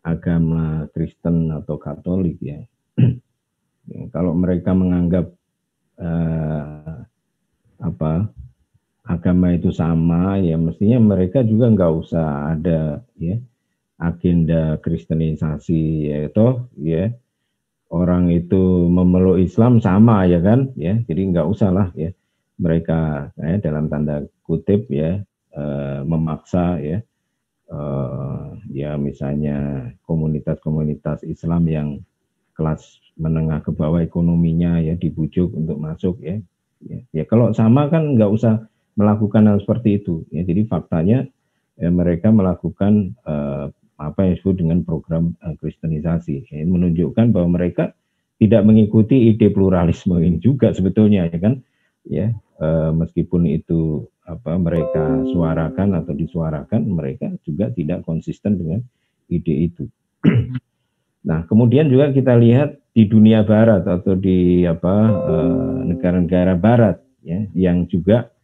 agama Kristen atau Katolik ya, kalau mereka menganggap agama itu sama ya, mestinya mereka juga nggak usah ada ya agenda kristenisasi ya, toh ya orang itu memeluk Islam sama ya kan ya, jadi nggak usah lah ya mereka dalam tanda kutip ya memaksa ya ya misalnya komunitas-komunitas Islam yang kelas menengah ke bawah ekonominya ya dibujuk untuk masuk ya. Ya kalau sama kan nggak usah melakukan hal seperti itu ya. Jadi faktanya mereka melakukan apa yang disebut dengan program kristenisasi ya, menunjukkan bahwa mereka tidak mengikuti ide pluralisme ini juga sebetulnya ya kan ya, meskipun itu mereka suarakan atau disuarakan, mereka juga tidak konsisten dengan ide itu. Nah, kemudian juga kita lihat di dunia barat atau di negara-negara barat ya yang juga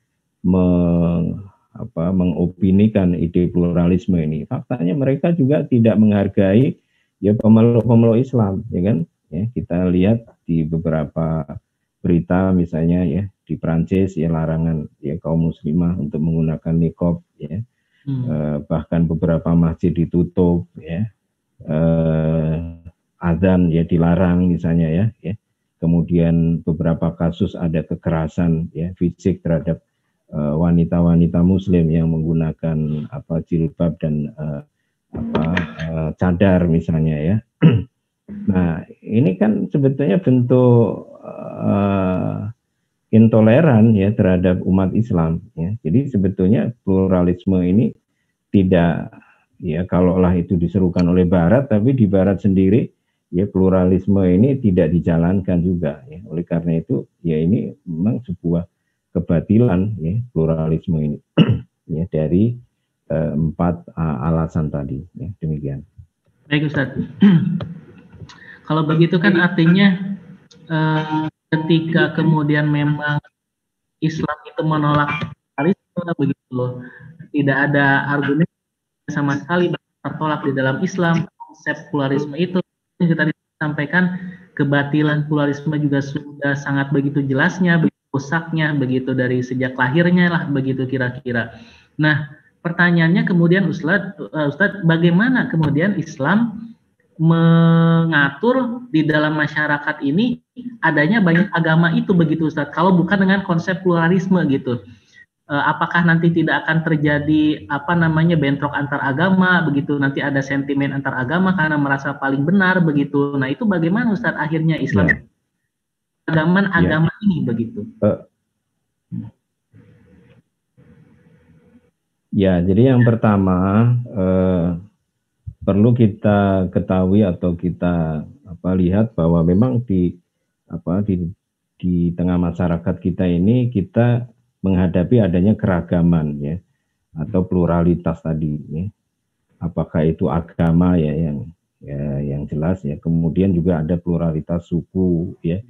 mengopinikan ide pluralisme ini. Faktanya mereka juga tidak menghargai ya pemeluk-pemeluk Islam ya kan. Ya, kita lihat di beberapa berita misalnya ya di Prancis ya larangan ya kaum muslimah untuk menggunakan niqab ya. Bahkan beberapa masjid ditutup ya. Azan ya dilarang misalnya ya. Kemudian beberapa kasus ada kekerasan ya fisik terhadap wanita-wanita muslim yang menggunakan jilbab dan cadar misalnya ya. Nah, ini kan sebetulnya bentuk intoleran ya terhadap umat Islam ya. Jadi sebetulnya pluralisme ini tidak ya kalaulah itu diserukan oleh barat, tapi di barat sendiri ya pluralisme ini tidak dijalankan juga ya. Oleh karena itu ya ini memang sebuah kebatilan ya pluralisme ini ya dari 4 alasan tadi ya, demikian. Baik Ustaz. Kalau begitu kan artinya ketika kemudian memang Islam itu menolak pluralisme begitu, tidak ada argumen sama sekali tertolak di dalam Islam. Konsep pluralisme itu yang tadi disampaikan, kebatilan pluralisme juga sudah sangat begitu jelasnya, begitu rusaknya, begitu dari sejak lahirnya lah, begitu kira-kira. Nah, pertanyaannya kemudian Ustadz, bagaimana kemudian Islam mengatur di dalam masyarakat ini adanya banyak agama itu begitu Ustadz, kalau bukan dengan konsep pluralisme gitu. Apakah nanti tidak akan terjadi bentrok antar agama begitu, nanti ada sentimen antar agama karena merasa paling benar begitu. Nah, itu bagaimana Ustadz akhirnya Islam agama ini begitu? Ya, jadi yang pertama perlu kita ketahui atau kita lihat bahwa memang di tengah masyarakat kita ini kita menghadapi adanya keragaman ya, atau pluralitas tadi ya. Apakah itu agama ya yang jelas ya, kemudian juga ada pluralitas suku ya,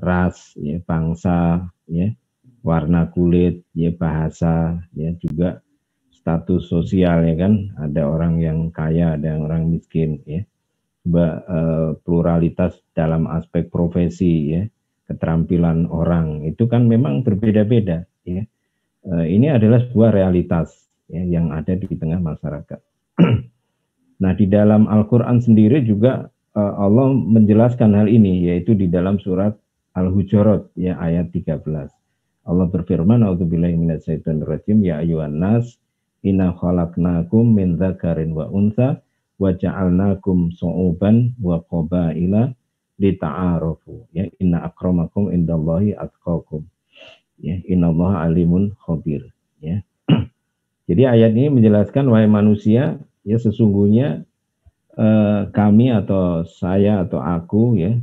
ras ya, bangsa ya, warna kulit ya, bahasa ya, juga status sosial ya kan, ada orang yang kaya, ada orang miskin ya. Juga pluralitas dalam aspek profesi ya, keterampilan orang itu kan memang berbeda-beda ya. Ini adalah sebuah realitas ya, yang ada di tengah masyarakat. Nah, di dalam Al-Qur'an sendiri juga Allah menjelaskan hal ini, yaitu di dalam surat Al-Hujurat ya, ayat 13. Allah berfirman, a'udzubillahi minasyaitonirrajim, ya ayyuhan nas inna khalaqnakum min dzakarin wa untha wa ja'alnakum syu'uban wa qabaila lita'arafu ya, inna akramakum indallahi atqakum ya, innallaha alimun khabir ya. Jadi ayat ini menjelaskan, wahai manusia ya, sesungguhnya kami atau saya atau aku ya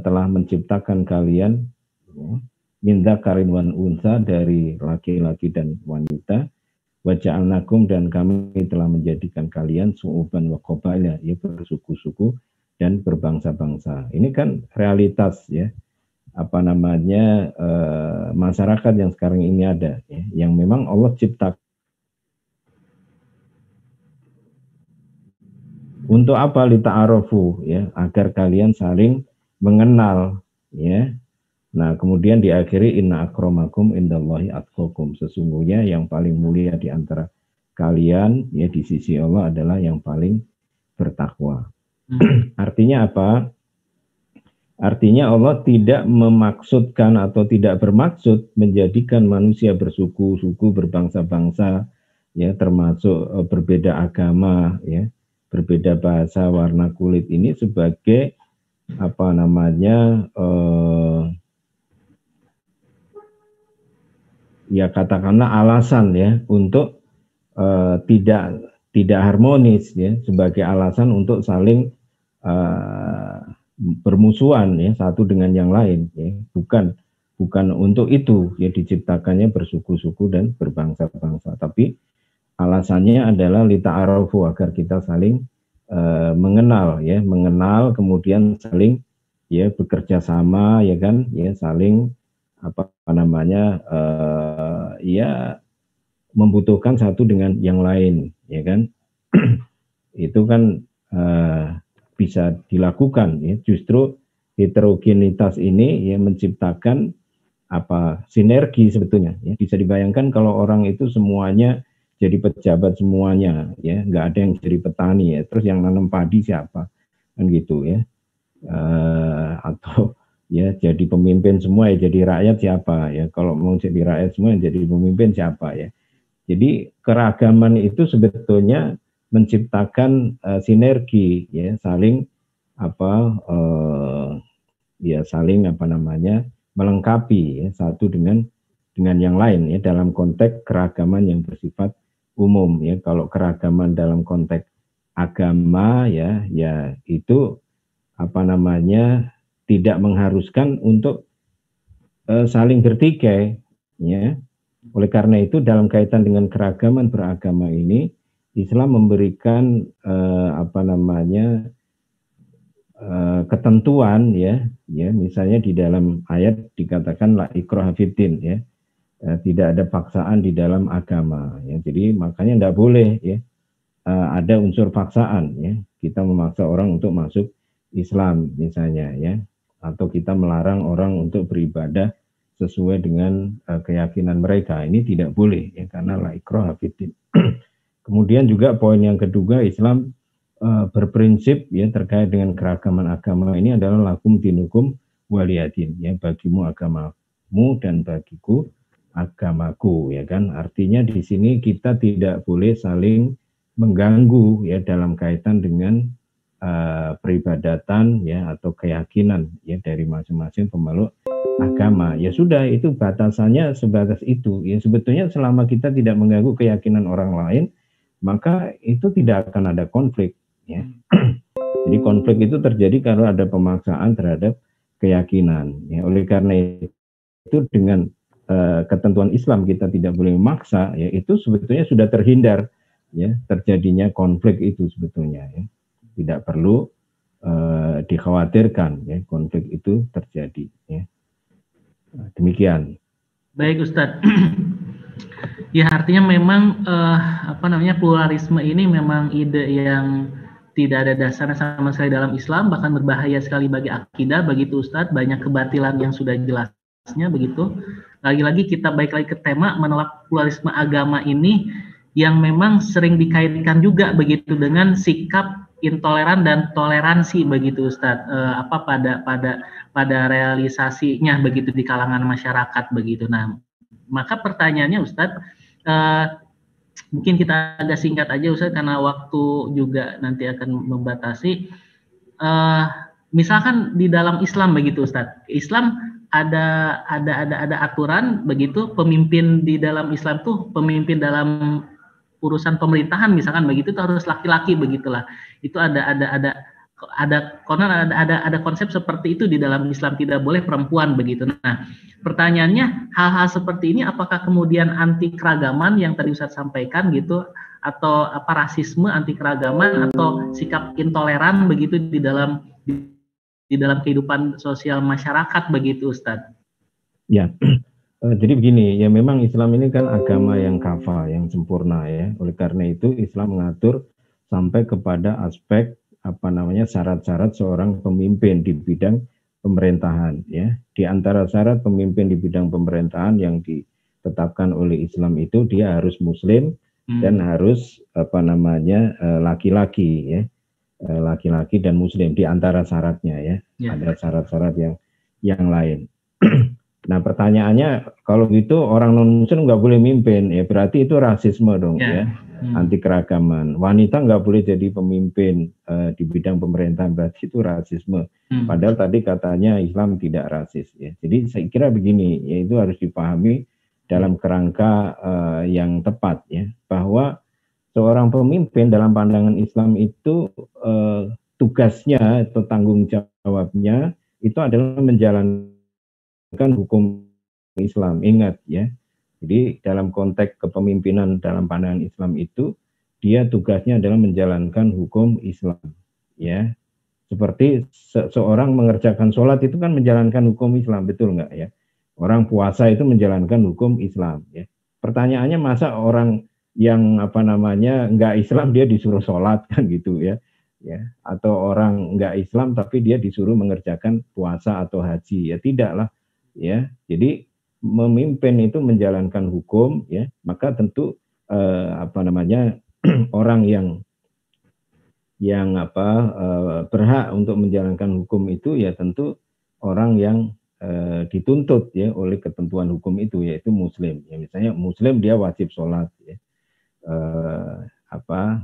telah menciptakan kalian ya, min dzakarin wa untha, dari laki-laki dan wanita, wa ja'alnakum, dan kami telah menjadikan kalian syu'uban wa qabaila ya, bersuku-suku dan berbangsa-bangsa. Ini kan realitas ya, masyarakat yang sekarang ini ada ya, yang memang Allah ciptakan. Untuk apa? Lita'arofu ya, agar kalian saling mengenal ya. Nah, kemudian diakhiri, inna akramakum indallahi atqakum, sesungguhnya yang paling mulia di antara kalian ya di sisi Allah adalah yang paling bertakwa. Artinya apa? Artinya Allah tidak memaksudkan atau tidak bermaksud menjadikan manusia bersuku-suku, berbangsa-bangsa ya, termasuk berbeda agama ya, berbeda bahasa, warna kulit, ini sebagai ya katakanlah alasan ya untuk tidak harmonis ya, sebagai alasan untuk saling bermusuhan ya, satu dengan yang lain ya. Bukan untuk itu ya diciptakannya bersuku-suku dan berbangsa-bangsa, tapi alasannya adalah lita'arofu, agar kita saling mengenal ya, kemudian saling ya bekerja sama ya kan ya, saling ya membutuhkan satu dengan yang lain ya kan. Itu kan bisa dilakukan ya, justru heterogenitas ini ya menciptakan sinergi sebetulnya ya. Bisa dibayangkan kalau orang itu semuanya jadi pejabat semuanya ya, nggak ada yang jadi petani ya, terus yang nanam padi siapa kan gitu ya, atau ya jadi pemimpin semua ya, jadi rakyat siapa ya, kalau mau jadi rakyat semua jadi pemimpin siapa ya. Jadi keragaman itu sebetulnya menciptakan sinergi ya, saling melengkapi ya, satu dengan yang lain ya, dalam konteks keragaman yang bersifat umum ya. Kalau keragaman dalam konteks agama ya itu tidak mengharuskan untuk saling bertikai ya. Oleh karena itu, dalam kaitan dengan keragaman beragama ini, Islam memberikan ketentuan ya, misalnya di dalam ayat dikatakan la ikraha fiddin ya, tidak ada paksaan di dalam agama ya. Jadi makanya tidak boleh ya ada unsur paksaan, ya. Kita memaksa orang untuk masuk Islam misalnya, ya, atau kita melarang orang untuk beribadah sesuai dengan keyakinan mereka. Ini tidak boleh, ya, karena la ikraha fiddin. Kemudian juga poin yang kedua, Islam berprinsip, ya, terkait dengan keragaman agama ini adalah lakum dinukum waliyadin, ya, bagimu agamamu dan bagiku agamaku, ya kan. Artinya di sini kita tidak boleh saling mengganggu, ya, dalam kaitan dengan peribadatan, ya, atau keyakinan, ya, dari masing-masing pemeluk agama. Ya sudah, itu batasannya sebatas itu, ya. Sebetulnya selama kita tidak mengganggu keyakinan orang lain, maka itu tidak akan ada konflik, ya. Jadi konflik itu terjadi kalau ada pemaksaan terhadap keyakinan, ya. Oleh karena itu dengan ketentuan Islam kita tidak boleh memaksa, ya, itu sebetulnya sudah terhindar, ya, terjadinya konflik itu sebetulnya, ya. Tidak perlu dikhawatirkan, ya, konflik itu terjadi, ya. Demikian. Baik Ustadz. Ya artinya memang pluralisme ini memang ide yang tidak ada dasarnya sama sekali dalam Islam, bahkan berbahaya sekali bagi akidah, begitu Ustadz. Banyak kebatilan yang sudah jelasnya begitu. Lagi-lagi kita balik lagi ke tema menolak pluralisme agama ini yang memang sering dikaitkan juga begitu dengan sikap intoleran dan toleransi begitu Ustadz, pada realisasinya begitu di kalangan masyarakat begitu. Nah, maka pertanyaannya Ustadz, mungkin kita agak singkat aja Ustadz karena waktu juga nanti akan membatasi. Misalkan di dalam Islam begitu Ustadz, Islam ada aturan begitu, pemimpin di dalam Islam tuh pemimpin dalam urusan pemerintahan misalkan begitu itu harus laki-laki begitulah. Itu ada konsep seperti itu di dalam Islam, tidak boleh perempuan begitu. Nah, pertanyaannya hal-hal seperti ini apakah kemudian anti keragaman yang tadi Ustadz sampaikan gitu, atau rasisme, anti keragaman, atau sikap intoleran begitu di dalam kehidupan sosial masyarakat begitu Ustadz? Ya. Jadi begini, ya memang Islam ini kan agama yang kafah, yang sempurna, ya. Oleh karena itu Islam mengatur sampai kepada aspek syarat-syarat seorang pemimpin di bidang pemerintahan, ya. Di antara syarat pemimpin di bidang pemerintahan yang ditetapkan oleh Islam itu dia harus muslim dan harus laki-laki, ya. Laki-laki dan muslim di antara syaratnya, ya. Ada syarat-syarat yang lain. Nah, pertanyaannya kalau gitu orang non muslim nggak boleh mimpin, ya berarti itu rasisme dong, ya. Anti keragaman. Wanita nggak boleh jadi pemimpin di bidang pemerintahan, berarti itu rasisme. Padahal tadi katanya Islam tidak rasis, ya. Jadi saya kira begini, ya, itu harus dipahami dalam kerangka yang tepat, ya, bahwa seorang pemimpin dalam pandangan Islam itu tugasnya atau tanggung jawabnya itu adalah menjalankan hukum Islam. Ingat, ya. Jadi dalam konteks kepemimpinan dalam pandangan Islam itu dia tugasnya adalah menjalankan hukum Islam, ya. Seperti seorang mengerjakan sholat itu kan menjalankan hukum Islam, betul nggak, ya? Orang puasa itu menjalankan hukum Islam, ya. Pertanyaannya masa orang yang nggak Islam dia disuruh sholat kan gitu, ya. Ya, atau orang nggak Islam tapi dia disuruh mengerjakan puasa atau haji, ya tidaklah. Ya, jadi memimpin itu menjalankan hukum, ya, maka tentu orang yang berhak untuk menjalankan hukum itu ya tentu orang yang dituntut, ya, oleh ketentuan hukum itu, yaitu muslim, ya. Misalnya muslim dia wajib sholat, ya.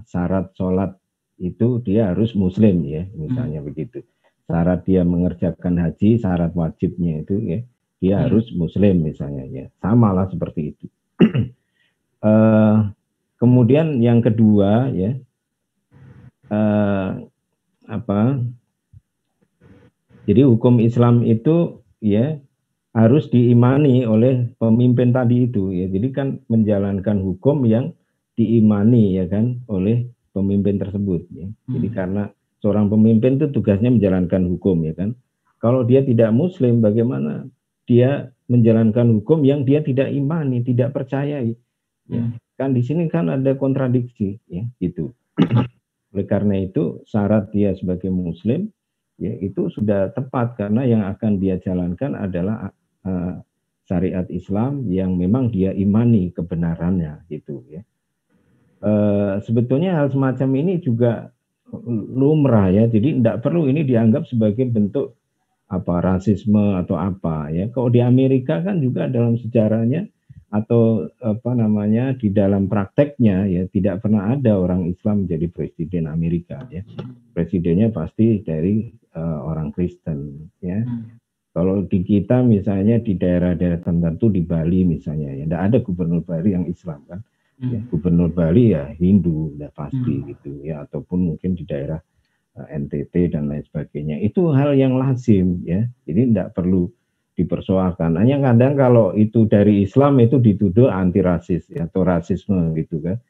Syarat sholat itu dia harus muslim, ya, misalnya begitu. Syarat dia mengerjakan haji, syarat wajibnya itu, ya, dia harus muslim misalnya, ya. Samalah seperti itu. Kemudian yang kedua, ya, jadi hukum Islam itu, ya, harus diimani oleh pemimpin tadi itu, ya. Jadi kan menjalankan hukum yang diimani, ya kan, oleh pemimpin tersebut, ya. Jadi karena seorang pemimpin itu tugasnya menjalankan hukum, ya kan. Kalau dia tidak muslim, bagaimana dia menjalankan hukum yang dia tidak imani, tidak percayai, ya. Kan di sini kan ada kontradiksi, ya, gitu. Oleh karena itu syarat dia sebagai muslim ya itu sudah tepat, karena yang akan dia jalankan adalah syariat Islam yang memang dia imani kebenarannya gitu ya. Sebetulnya hal semacam ini juga lumrah ya, jadi tidak perlu ini dianggap sebagai bentuk apa rasisme atau apa ya. Kalau di Amerika kan juga dalam sejarahnya atau apa namanya di dalam prakteknya ya tidak pernah ada orang Islam menjadi presiden Amerika ya. Presidennya pasti dari orang Kristen ya. Kalau di kita misalnya di daerah-daerah tertentu di Bali misalnya ya tidak ada gubernur Bali yang Islam kan. Ya, gubernur Bali ya Hindu udah pasti gitu ya, ataupun mungkin di daerah NTT dan lain sebagainya. Itu hal yang lazim ya. Jadi tidak perlu dipersoalkan. Hanya kadang kalau itu dari Islam itu dituduh anti rasis ya, atau rasisme gitu kan.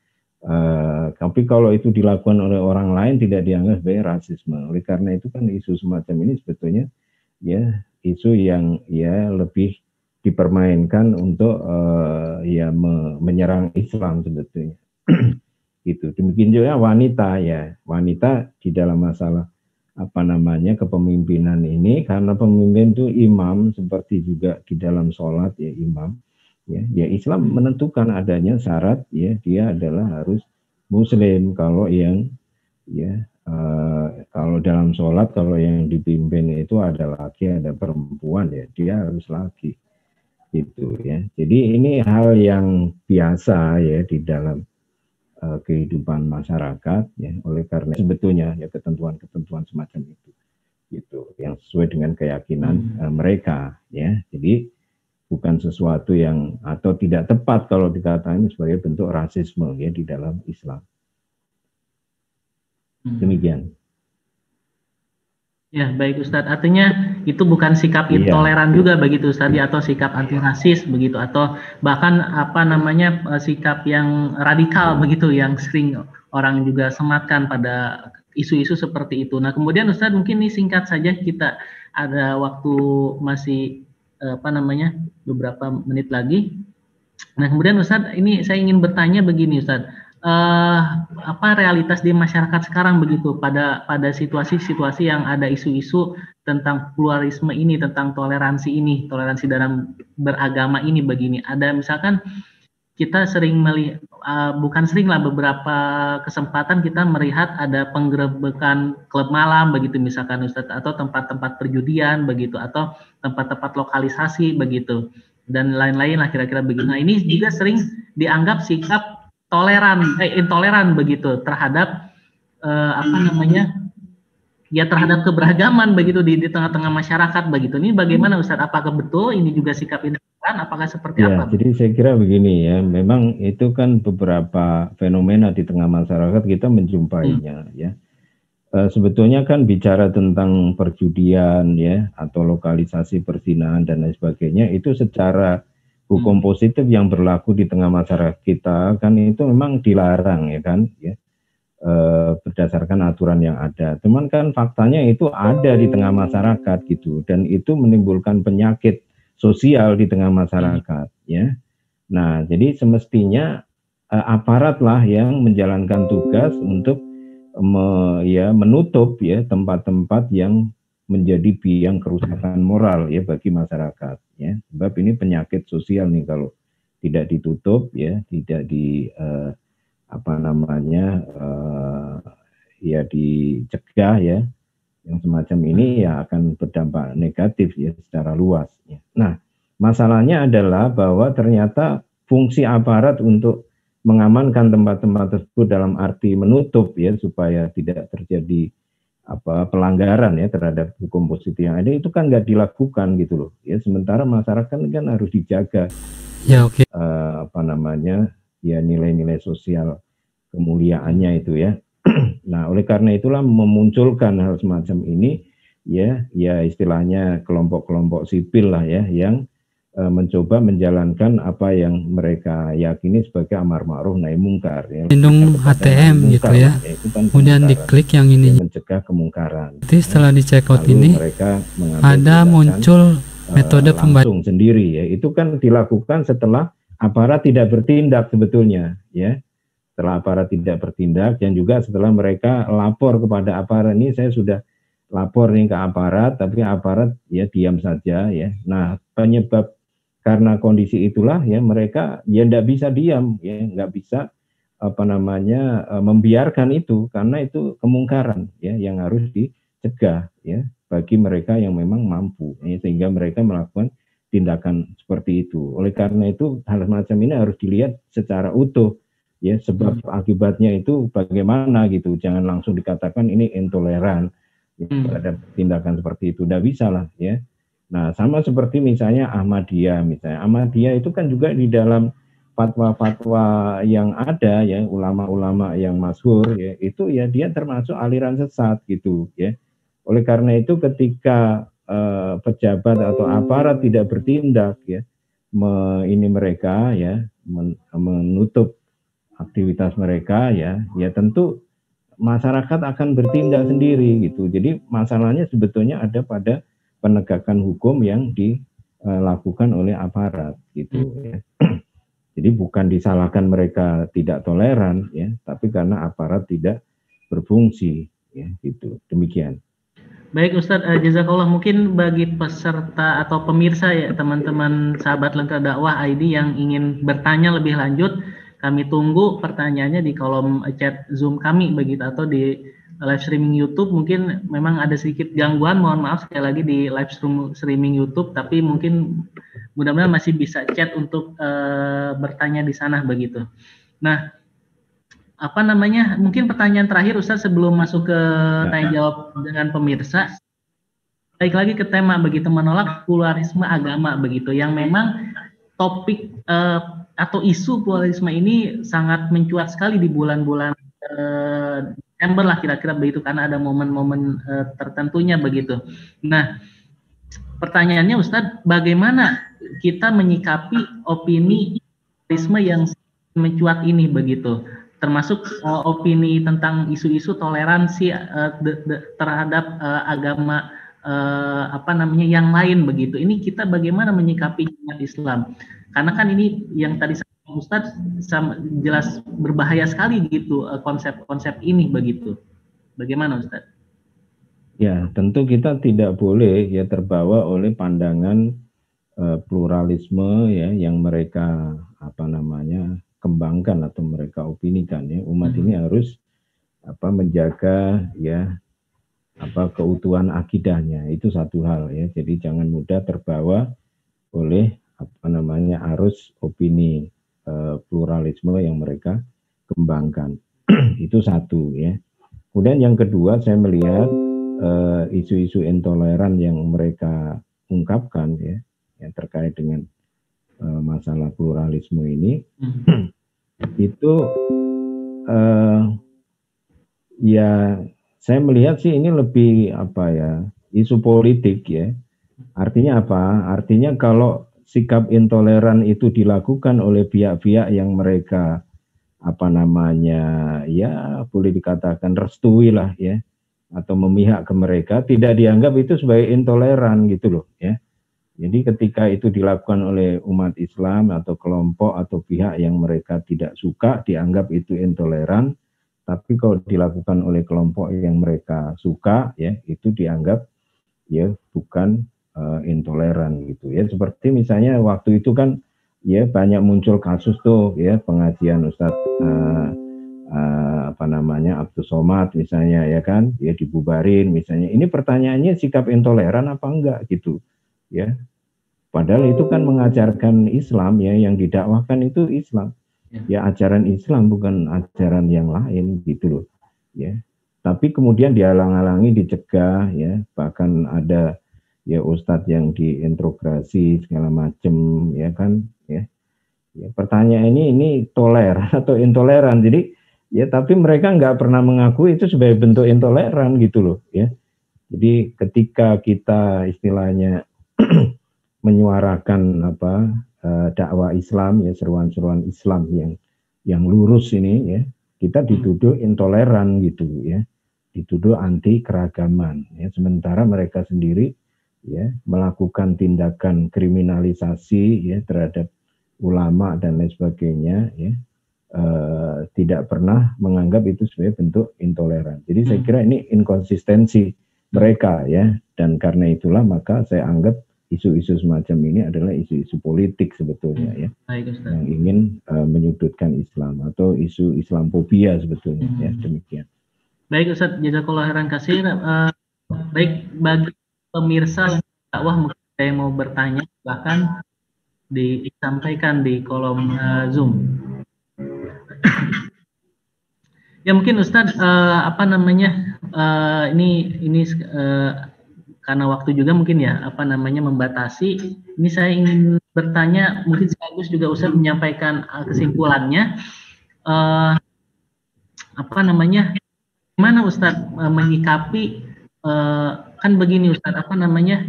Tapi kalau itu dilakukan oleh orang lain tidak dianggap sebagai rasisme. Oleh karena itu kan isu semacam ini sebetulnya ya isu yang ya lebih dipermainkan untuk ya menyerang Islam sebetulnya. Gitu. Demikian juga wanita ya, wanita di dalam masalah apa namanya kepemimpinan ini, karena pemimpin itu imam seperti juga di dalam sholat ya imam ya, ya Islam menentukan adanya syarat ya dia adalah harus muslim. Kalau yang ya kalau dalam sholat kalau yang dipimpin itu ada laki ada perempuan ya dia harus laki gitu ya. Jadi ini hal yang biasa ya di dalam kehidupan masyarakat ya. Oleh karena sebetulnya ya ketentuan-ketentuan semacam itu gitu yang sesuai dengan keyakinan mereka ya. Jadi bukan sesuatu yang atau tidak tepat kalau dikatakan sebagai bentuk rasisme ya di dalam Islam. Demikian. Ya, baik Ustadz. Artinya itu bukan sikap intoleran juga begitu Ustadz, atau sikap anti rasis begitu, atau bahkan apa namanya sikap yang radikal begitu yang sering orang juga sematkan pada isu-isu seperti itu. Nah, kemudian Ustadz mungkin ini singkat saja, kita ada waktu masih apa namanya beberapa menit lagi. Nah, kemudian Ustadz ini saya ingin bertanya begini Ustadz. Apa realitas di masyarakat sekarang begitu pada situasi-situasi yang ada isu-isu tentang pluralisme ini, tentang toleransi ini, toleransi dalam beragama ini begini. Ada misalkan kita sering melihat, bukan sering lah, beberapa kesempatan kita melihat ada penggerebekan klub malam begitu misalkan Ustadz, atau tempat-tempat perjudian begitu, atau tempat-tempat lokalisasi begitu, dan lain-lain lah kira-kira begitu. Nah, ini juga sering dianggap sikap intoleran begitu terhadap apa namanya ya terhadap keberagaman begitu di tengah-tengah masyarakat begitu. Ini bagaimana Ustadz? Apakah betul ini juga sikap intoleran? Apakah seperti apa? Jadi saya kira begini ya, memang itu kan beberapa fenomena di tengah masyarakat kita menjumpainya ya. Sebetulnya kan bicara tentang perjudian ya atau lokalisasi perzinahan dan lain sebagainya itu secara hukum positif yang berlaku di tengah masyarakat kita kan itu memang dilarang ya kan ya berdasarkan aturan yang ada. Cuman kan faktanya itu ada di tengah masyarakat gitu, dan itu menimbulkan penyakit sosial di tengah masyarakat ya. Nah, jadi semestinya aparat lah yang menjalankan tugas untuk menutup ya tempat-tempat yang menjadi biang kerusakan moral ya bagi masyarakat ya. Sebab ini penyakit sosial nih kalau tidak ditutup ya, tidak di apa namanya ya dicegah ya. Yang semacam ini ya akan berdampak negatif ya secara luas ya. Nah, masalahnya adalah bahwa ternyata fungsi aparat untuk mengamankan tempat-tempat tersebut dalam arti menutup ya supaya tidak terjadi pelanggaran ya terhadap hukum positif yang ada itu kan nggak dilakukan gitu loh ya, sementara masyarakat kan harus dijaga ya apa namanya ya nilai-nilai sosial kemuliaannya itu ya. Nah, oleh karena itulah memunculkan hal semacam ini ya istilahnya kelompok-kelompok sipil lah ya yang mencoba menjalankan apa yang mereka yakini sebagai amar ma'ruf nahi mungkar ya. Lindung HTM gitu ya. Kan kemudian diklik yang ini mencegah kemungkaran. Jadi setelah dicek out ini ada muncul metode langsung sendiri ya. Itu kan dilakukan setelah aparat tidak bertindak sebetulnya ya. setelah aparat tidak bertindak, dan juga setelah mereka lapor kepada aparat. Ini saya sudah lapor nih ke aparat, tapi aparat ya diam saja ya. Nah, penyebab karena kondisi itulah ya mereka ya tidak bisa diam ya, nggak bisa membiarkan itu, karena itu kemungkaran ya yang harus dicegah ya bagi mereka yang memang mampu ya, sehingga mereka melakukan tindakan seperti itu. Oleh karena itu hal semacam ini harus dilihat secara utuh ya, sebab akibatnya itu bagaimana gitu. Jangan langsung dikatakan ini intoleran ya, terhadap tindakan seperti itu. Tidak bisa lah ya. Nah, sama seperti misalnya Ahmadiyah, Ahmadiyah itu kan juga di dalam fatwa-fatwa yang ada ya, ulama-ulama yang masyhur ya, itu ya dia termasuk aliran sesat gitu ya. Oleh karena itu ketika pejabat atau aparat tidak bertindak ya, mereka ya menutup aktivitas mereka ya tentu masyarakat akan bertindak sendiri gitu. Jadi masalahnya sebetulnya ada pada penegakan hukum yang dilakukan oleh aparat gitu ya. Jadi bukan disalahkan mereka tidak toleran ya, tapi karena aparat tidak berfungsi ya gitu. Demikian. Baik Ustadz, jazakallah. Mungkin bagi peserta atau pemirsa ya, teman-teman sahabat Lentera Dakwah ID yang ingin bertanya lebih lanjut, kami tunggu pertanyaannya di kolom chat Zoom kami begitu, atau di live streaming YouTube. Mungkin memang ada sedikit gangguan, mohon maaf sekali lagi di live streaming YouTube, tapi mungkin mudah-mudahan masih bisa chat untuk bertanya di sana begitu. Nah, mungkin pertanyaan terakhir Ustaz sebelum masuk ke tanya jawab dengan pemirsa. Baik lagi ke tema begitu, menolak pluralisme agama begitu, yang memang topik atau isu pluralisme ini sangat mencuat sekali di bulan-bulan Desember lah kira-kira begitu, karena ada momen-momen tertentunya begitu. Nah, pertanyaannya Ustadz, bagaimana kita menyikapi opini pluralisme yang mencuat ini begitu, termasuk opini tentang isu-isu toleransi terhadap agama yang lain begitu. Ini kita bagaimana menyikapi umat Islam? Karena kan ini yang tadi Ustadz jelas berbahaya sekali gitu konsep-konsep ini begitu. Bagaimana Ustadz? Ya, tentu kita tidak boleh ya terbawa oleh pandangan pluralisme ya yang mereka kembangkan atau mereka opinikan ya. Umat ini harus menjaga ya keutuhan akidahnya, itu satu hal ya. Jadi jangan mudah terbawa oleh arus opini pluralisme yang mereka kembangkan. Itu satu ya. Kemudian yang kedua, saya melihat isu-isu intoleran yang mereka ungkapkan ya yang terkait dengan masalah pluralisme ini itu ya saya melihat sih ini lebih isu politik ya. Artinya apa? Artinya kalau sikap intoleran itu dilakukan oleh pihak-pihak yang mereka ya boleh dikatakan restui lah ya, atau memihak ke mereka, tidak dianggap itu sebagai intoleran gitu loh ya. Jadi ketika itu dilakukan oleh umat Islam atau kelompok atau pihak yang mereka tidak suka, dianggap itu intoleran. Tapi kalau dilakukan oleh kelompok yang mereka suka, ya itu dianggap ya bukan intoleran gitu ya. Seperti misalnya waktu itu kan ya banyak muncul kasus tuh ya pengajian Ustadz Abdus Somad misalnya ya kan, ya dibubarin misalnya. Ini pertanyaannya sikap intoleran apa enggak gitu ya. Padahal itu kan mengajarkan Islam ya, yang didakwahkan itu Islam. Ya ajaran Islam bukan ajaran yang lain gitu loh. Ya. Tapi kemudian dihalang-halangi, dicegah ya, bahkan ada ya ustadz yang diintrogasi segala macam ya kan ya. Ya pertanyaannya ini toleran atau intoleran. Jadi ya tapi mereka nggak pernah mengakui itu sebagai bentuk intoleran gitu loh ya. Jadi ketika kita istilahnya menyuarakan dakwah Islam ya, seruan-seruan Islam yang lurus ini ya, kita dituduh intoleran gitu ya, dituduh anti keragaman ya, sementara mereka sendiri ya melakukan tindakan kriminalisasi ya terhadap ulama dan lain sebagainya ya, tidak pernah menganggap itu sebagai bentuk intoleran. Jadi saya kira ini inkonsistensi mereka ya, dan karena itulah maka saya anggap isu-isu semacam ini adalah isu-isu politik sebetulnya ya, yang ingin menyudutkan Islam atau isu Islamophobia sebetulnya ya, demikian. Baik Ustaz, jazakallahu khairan katsir. Baik, bagi pemirsa dakwah mungkin ada yang mau bertanya, bahkan disampaikan di kolom Zoom. Ya mungkin Ustadz apa namanya ini karena waktu juga mungkin ya apa namanya membatasi. Ini saya ingin bertanya, mungkin sekaligus juga Ustadz menyampaikan kesimpulannya. Apa namanya? Gimana Ustadz menyikapi kan begini Ustadz, apa namanya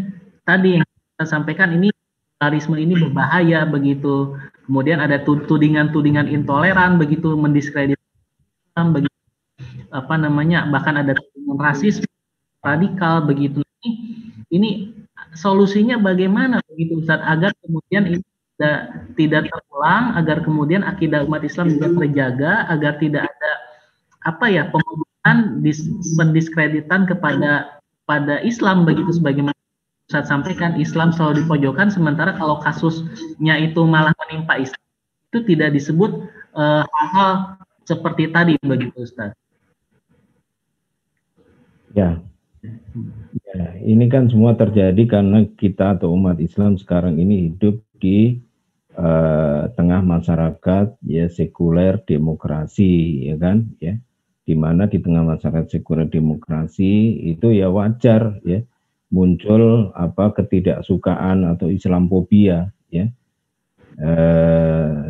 tadi yang kita sampaikan ini pluralisme ini berbahaya begitu. Kemudian ada tudingan-tudingan intoleran begitu, mendiskreditkan begitu, apa namanya, bahkan ada tudingan rasisme radikal begitu. Ini solusinya bagaimana begitu Ustaz, agar kemudian ini tidak terulang, agar kemudian akidah umat Islam juga terjaga, agar tidak ada apa ya pembunuhan, pendiskreditan kepada Islam begitu, sebagaimana Ustaz sampaikan Islam selalu dipojokkan, sementara kalau kasusnya itu malah menimpa Islam itu tidak disebut hal-hal seperti tadi begitu Ustaz. Ya, ini kan semua terjadi karena kita atau umat Islam sekarang ini hidup di tengah masyarakat ya sekuler demokrasi ya kan ya, di mana di tengah masyarakat sekuler demokrasi itu ya wajar ya muncul apa ketidaksukaan atau Islamophobia ya,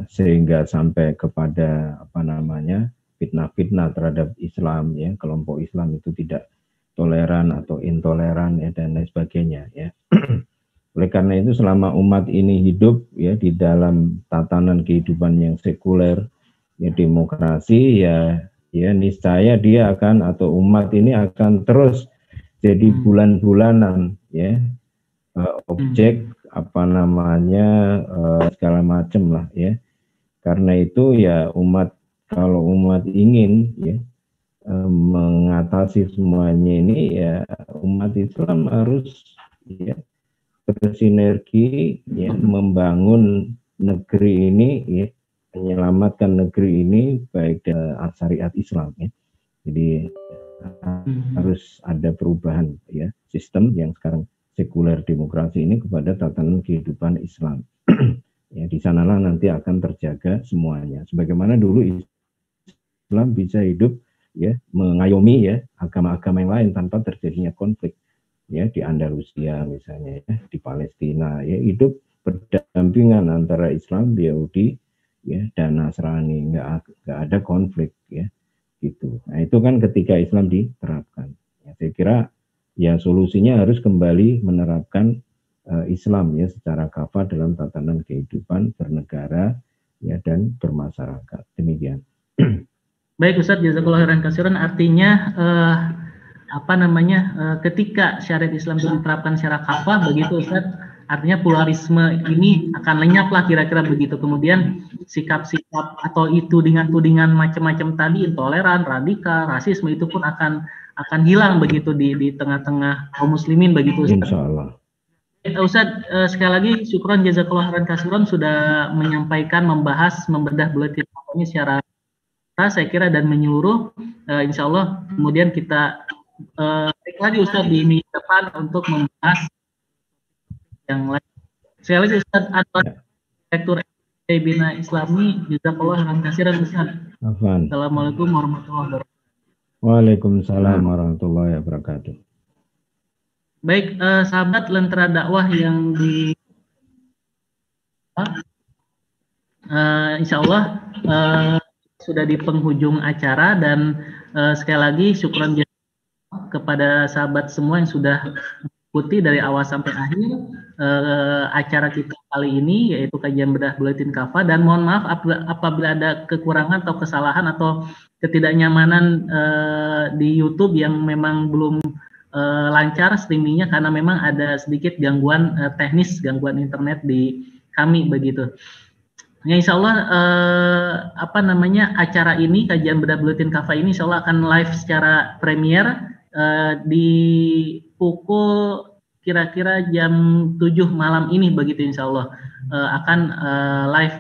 sehingga sampai kepada apa namanya fitnah-fitnah terhadap Islam ya, kelompok Islam itu tidak toleran atau intoleran ya dan lain sebagainya ya. Oleh karena itu selama umat ini hidup ya di dalam tatanan kehidupan yang sekuler ya demokrasi ya niscaya dia akan atau umat ini akan terus jadi bulan-bulanan ya objek apa namanya segala macam lah ya. Karena itu ya kalau umat ingin ya mengatasi semuanya ini ya umat Islam harus ya bersinergi ya membangun negeri ini ya, menyelamatkan negeri ini baik dari syariat Islam ya. Jadi harus ada perubahan ya sistem yang sekarang sekuler demokrasi ini kepada tatanan kehidupan Islam. Ya di sanalah nanti akan terjaga semuanya. Sebagaimana dulu Islam bisa hidup ya mengayomi ya agama-agama yang lain tanpa terjadinya konflik ya, di Andalusia misalnya ya, di Palestina ya hidup berdampingan antara Islam, Yahudi ya dan Nasrani, nggak ada konflik ya gitu. Nah itu kan ketika Islam diterapkan ya, saya kira ya solusinya harus kembali menerapkan Islam ya secara kafah dalam tatanan kehidupan bernegara ya dan bermasyarakat. Demikian. Baik Ustadz, jazakallahu khairan katsiran. Artinya apa namanya ketika syariat Islam itu diterapkan secara kafah begitu Ustadz, artinya pluralisme ini akan lenyap lah kira-kira begitu. Kemudian sikap-sikap atau tudingan-tudingan macam-macam tadi, intoleran, radikal, rasisme itu pun akan hilang begitu di tengah-tengah kaum muslimin begitu Ustadz. Insya Allah. Ustadz, sekali lagi syukron jazakallahu khairan katsiran sudah menyampaikan, membahas, membedah buletin ini secara saya kira dan menyeluruh. Insya Allah kemudian kita balik lagi Ustadz di minggu depan untuk membahas yang lain. Sekali lagi Ustadz, Direktur Bina Islami, jazakallahu khairan katsiran Ustadz. Assalamualaikum warahmatullahi wabarakatuh. Waalaikumsalam warahmatullahi wabarakatuh. Baik, sahabat Lentera Dakwah yang di Insya Allah sudah di penghujung acara dan sekali lagi syukran kepada sahabat semua yang sudah mengikuti dari awal sampai akhir acara kita kali ini, yaitu kajian bedah buletin kafah, dan mohon maaf apabila ada kekurangan atau kesalahan atau ketidaknyamanan di YouTube yang memang belum lancar streamingnya karena memang ada sedikit gangguan teknis, gangguan internet di kami begitu. Ya insya Allah apa namanya acara ini kajian bedah buletin kafa ini insya Allah akan live secara premier di pukul kira-kira jam 7 malam ini begitu insya Allah akan live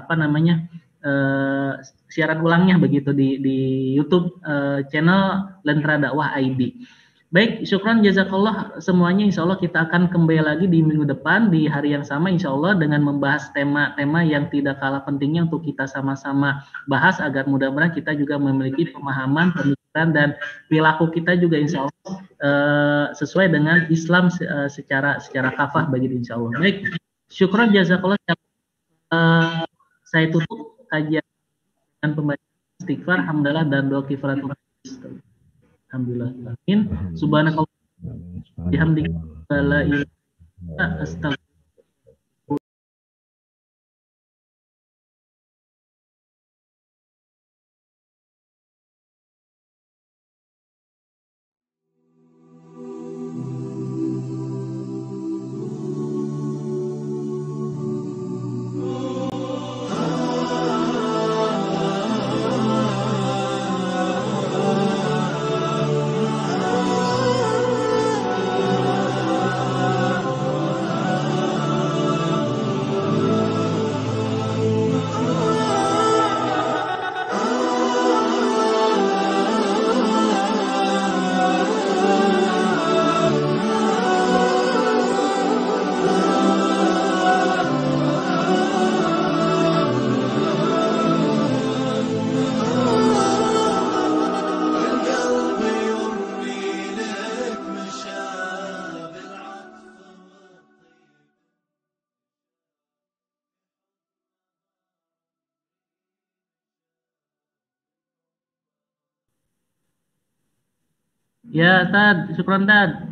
apa namanya siaran ulangnya begitu di YouTube channel Lentera Dakwah ID. Baik, syukran jazakallah semuanya. Insya Allah kita akan kembali lagi di minggu depan di hari yang sama insya Allah dengan membahas tema-tema yang tidak kalah pentingnya untuk kita sama-sama bahas agar mudah-mudahan kita juga memiliki pemahaman, pemikiran dan perilaku kita juga insya Allah sesuai dengan Islam secara kafah begitu insya Allah. Baik, syukran jazakallah. Saya tutup kajian dengan pembacaan istighfar, hamdalah dan doa kifaratul majlis. Alhamdulillah. Amin. Subhanakallah. Bihamdika la ilaha illa anta astaghfiruka. القلب يرمي لك مشاعر العطف. Ya, Tad, syukran Tad.